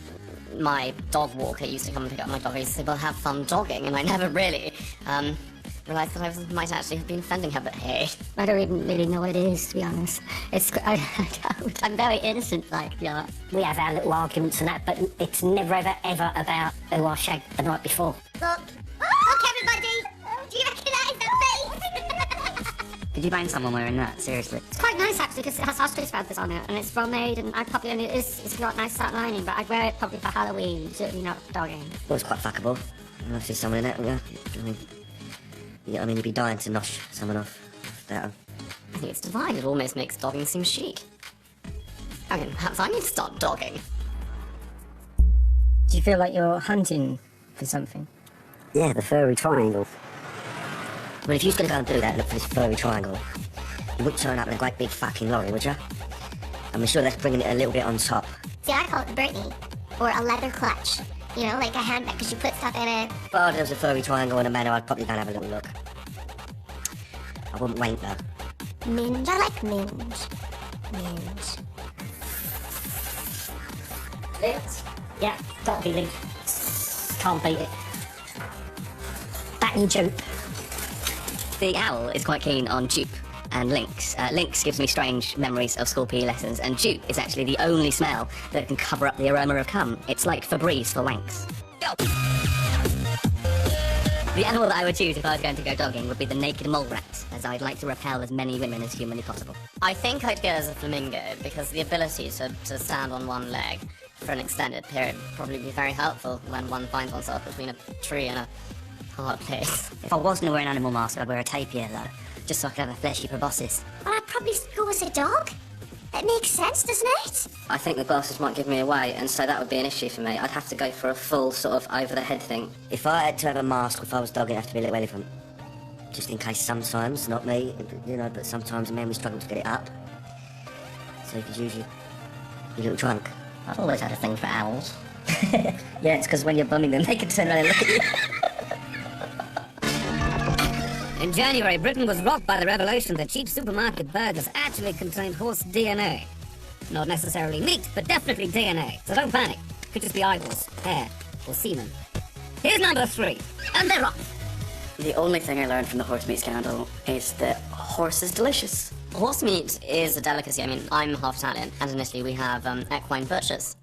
my dog walker used to come and pick up my dog, he said, well, have fun dogging, and I never really realised that I might actually have been offending her, but hey. I don't even really know what it is, to be honest. I don't. I'm very innocent, like, you know. We have our little arguments and that, but it's never, ever about who I shagged the night before. Look, everybody! Do you recognise that face? Could you bang someone wearing that? Seriously. It's quite nice actually because it has ostrich feathers on it and it's well made and I'd probably, and it's got nice satin lining, but I'd wear it probably for Halloween, certainly not dogging. Well, it's quite fuckable. I see someone in it, yeah. I mean, you'd be dying to nosh someone off that. I think it's divine. It almost makes dogging seem chic. I mean, perhaps I need to start dogging. Do you feel like you're hunting for something? Yeah, the furry triangle. Well, if you was going to go and do that, look for this furry triangle, you wouldn't turn up in a great big fucking lorry, would you? I'm sure that's bringing it a little bit on top. See, I call it a Britney, or a leather clutch. You know, like a handbag, because you put stuff in it. Well, if there was a furry triangle in a manor, I'd probably go and have a little look. I wouldn't wank though. Minge, I like minge. Minge. Linked? Yeah, got to be linked. Can't beat it. Back in Jupe. The owl is quite keen on dupe and Lynx. Lynx gives me strange memories of school PE lessons, and dupe is actually the only smell that can cover up the aroma of cum. It's like Febreze for wanks. The animal that I would choose if I was going to go dogging would be the naked mole rat, as I'd like to repel as many women as humanly possible. I think I'd go as a flamingo, because the ability to stand on one leg for an extended period would probably be very helpful when one finds oneself between a tree and a hard place. If I was going to wear an animal mask, I'd wear a tapir though, just so I could have a fleshy proboscis. Well, I'd probably go as a dog. It makes sense, doesn't it? I think the glasses might give me away, and so that would be an issue for me. I'd have to go for a full sort of over-the-head thing. If I had to have a mask, if I was dogging, it'd have to be a little elephant. Just in case sometimes, not me, you know, but sometimes men, we struggle to get it up. So you could use your little trunk. I've always had a thing for owls. Yeah, it's because when you're bumming them, they can turn around and look at you. In January, Britain was rocked by the revelation that cheap supermarket burgers actually contained horse DNA. Not necessarily meat, but definitely DNA. So don't panic. Could just be eyeballs, hair, or semen. Here's number 3, and they're off. The only thing I learned from the horse meat scandal is that horse is delicious. Horse meat is a delicacy. I mean, I'm half Italian, and in Italy we have equine butchers.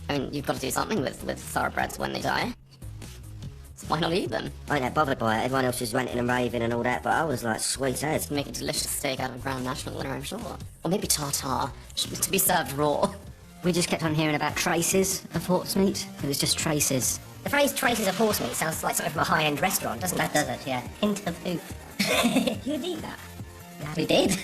I mean, you've got to do something with thoroughbreds when they die. So why not eat them? I ain't that bothered by it. Everyone else is ranting and raving and all that, but I was like, sweet as. Make a delicious steak out of a Grand National winner, I'm sure. Or maybe tartare, to be served raw. We just kept on hearing about traces of horse meat. It was just traces. The phrase traces of horse meat sounds like something from a high-end restaurant, doesn't it? Does it, yeah. Hint of poop. You'd eat that. We did.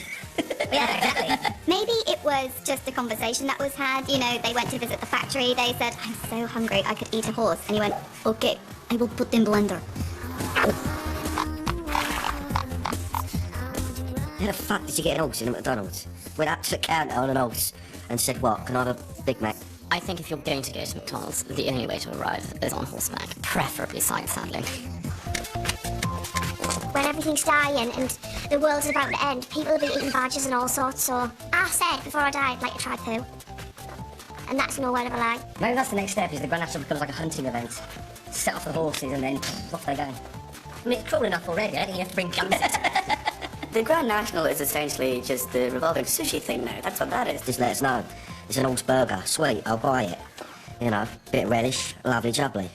Yeah, exactly. Maybe it was just a conversation that was had. You know, they went to visit the factory. They said, I'm so hungry, I could eat a horse. And he went, okay, I will put in blender. How the fuck did you get an horse in a McDonald's? Went up to the counter on an horse and said, what, can I have a Big Mac? I think if you're going to go to McDonald's, the only way to arrive is on horseback, preferably side-saddling. When everything's dying and the world's about to end, people will be eating badgers and all sorts, so I said before I died, I'd like to try poo. And that's no word of a lie. Maybe that's the next step, is the Grand National becomes like a hunting event. Set off the horses and then off they go. I mean, it's cruel enough already, I think you have to bring guns. The Grand National is essentially just the revolving sushi thing now. That's what that is. Just let us know. It's an horse burger. Sweet, I'll buy it. You know, bit of relish, lovely jubbly.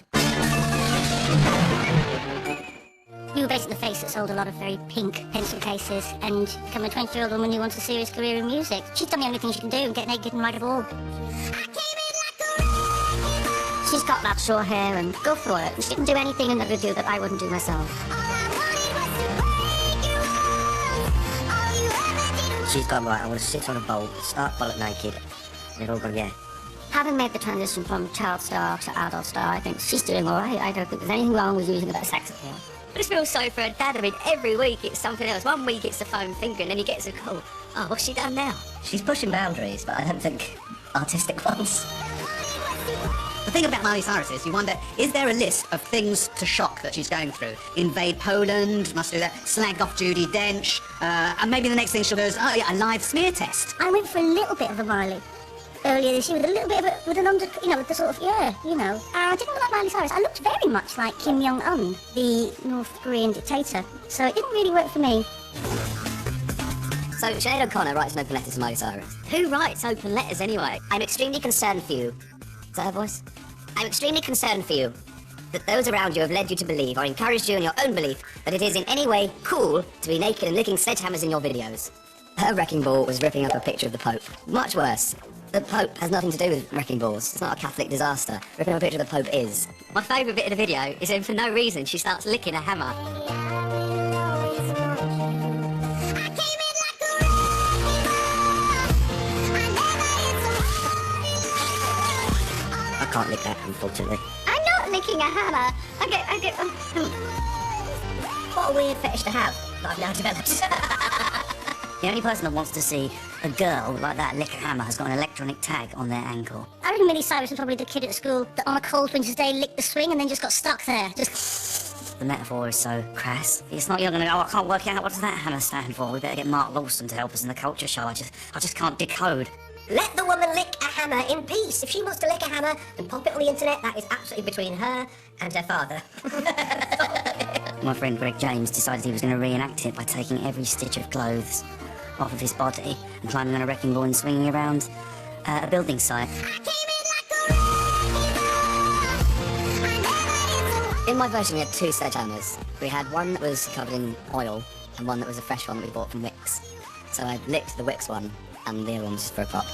You were based in the face that sold a lot of very pink pencil cases, and become a 20-year-old woman who wants a serious career in music. She's done the only thing she can do, get naked and ride a bull. She's got that short hair and go for it. She didn't do anything in that video that I wouldn't do myself. She's gone, right, I want to sit on a bowl, start bollock naked. And they've all gone, yeah. Having made the transition from child star to adult star, I think she's doing all right. I don't think there's anything wrong with using a bit of sex appeal. I just feel sorry for her dad. I mean, every week it's something else. One week it's the foam finger, and then he gets a call. Oh, what's she done now? She's pushing boundaries, but I don't think artistic ones. The thing about Miley Cyrus is, you wonder, is there a list of things to shock that she's going through? Invade Poland, must do that, slag off Judi Dench, and maybe the next thing she'll do is, oh yeah, a live smear test. I went for a little bit of a Miley earlier this year with a little bit of a, with an under, you know, with the sort of, yeah, you know. I didn't look like Miley Cyrus. I looked very much like Kim Jong-un, the North Korean dictator. So it didn't really work for me. So, Sinead O'Connor writes an open letter to Miley Cyrus. Who writes open letters anyway? I'm extremely concerned for you. Is that her voice? I'm extremely concerned for you. that those around you have led you to believe or encouraged you in your own belief that it is in any way cool to be naked and licking sledgehammers in your videos. Her wrecking ball was ripping up a picture of the Pope. Much worse. The Pope has nothing to do with wrecking balls. It's not a Catholic disaster. Ripping up a picture of the Pope is. My favourite bit of the video is when for no reason she starts licking a hammer. I can't lick that, unfortunately. I'm not licking a hammer. I get. What a weird fetish to have that I've now developed. The only person that wants to see a girl like that lick a hammer has got an electronic tag on their ankle. I reckon Miley Cyrus was probably the kid at school that on a cold winter's day licked the swing and then just got stuck there. Just. The metaphor is so crass. It's not you're gonna go, oh, I can't work out what does that hammer stand for. We better get Mark Lawson to help us in the culture show. I just can't decode. Let the woman lick a hammer in peace. If she wants to lick a hammer and pop it on the internet, that is absolutely between her and her father. My friend Greg James decided he was going to reenact it by taking every stitch of clothes off of his body and climbing on a wrecking ball and swinging around a building site. In my version we had two sledgehammers. We had one that was covered in oil and one that was a fresh one that we bought from Wix. So I licked the Wix one and the other one just for a pop.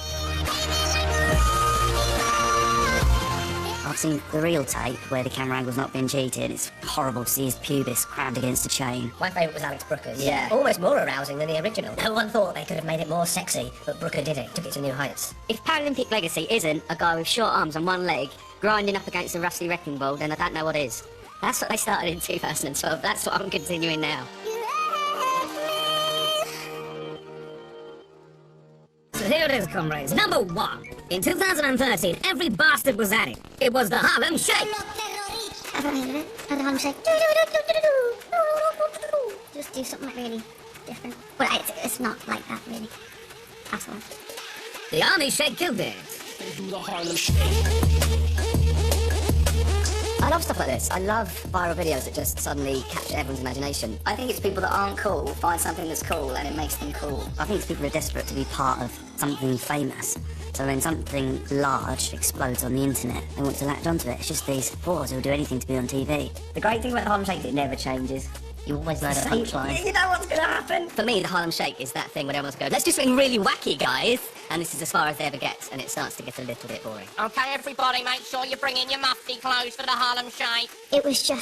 I've seen the real tape where the camera angle's not been cheated. It's horrible to see his pubis crammed against a chain. My favourite was Alex Brooker's. Yeah. Almost more arousing than the original. No one thought they could have made it more sexy, but Brooker did it. Took it to new heights. If Paralympic legacy isn't a guy with short arms and one leg grinding up against a rusty wrecking ball, then I don't know what is. That's what they started in 2012. That's what I'm continuing now. So here it is, comrades. Number 1. In 2013, every bastard was at it. It was the Harlem Shake. I've heard of it. The Harlem Shake. Just do something like really different. Well, it's not like that, really. That's all. The Army Shake killed it. The Harlem I love stuff like this. I love viral videos that just suddenly capture everyone's imagination. I think it's people that aren't cool find something that's cool and it makes them cool. I think it's people who are desperate to be part of something famous. So when something large explodes on the internet, they want to latch onto it. It's just these boys who'll do anything to be on TV. The great thing about the Harlem Shake is it never changes. You always know the punchline. You know what's going to happen. For me, the Harlem Shake is that thing where everyone's go, let's do something really wacky, guys. And this is as far as they ever get, and it starts to get a little bit boring. Okay, everybody, make sure you bring in your mufti clothes for the Harlem Shake. It was just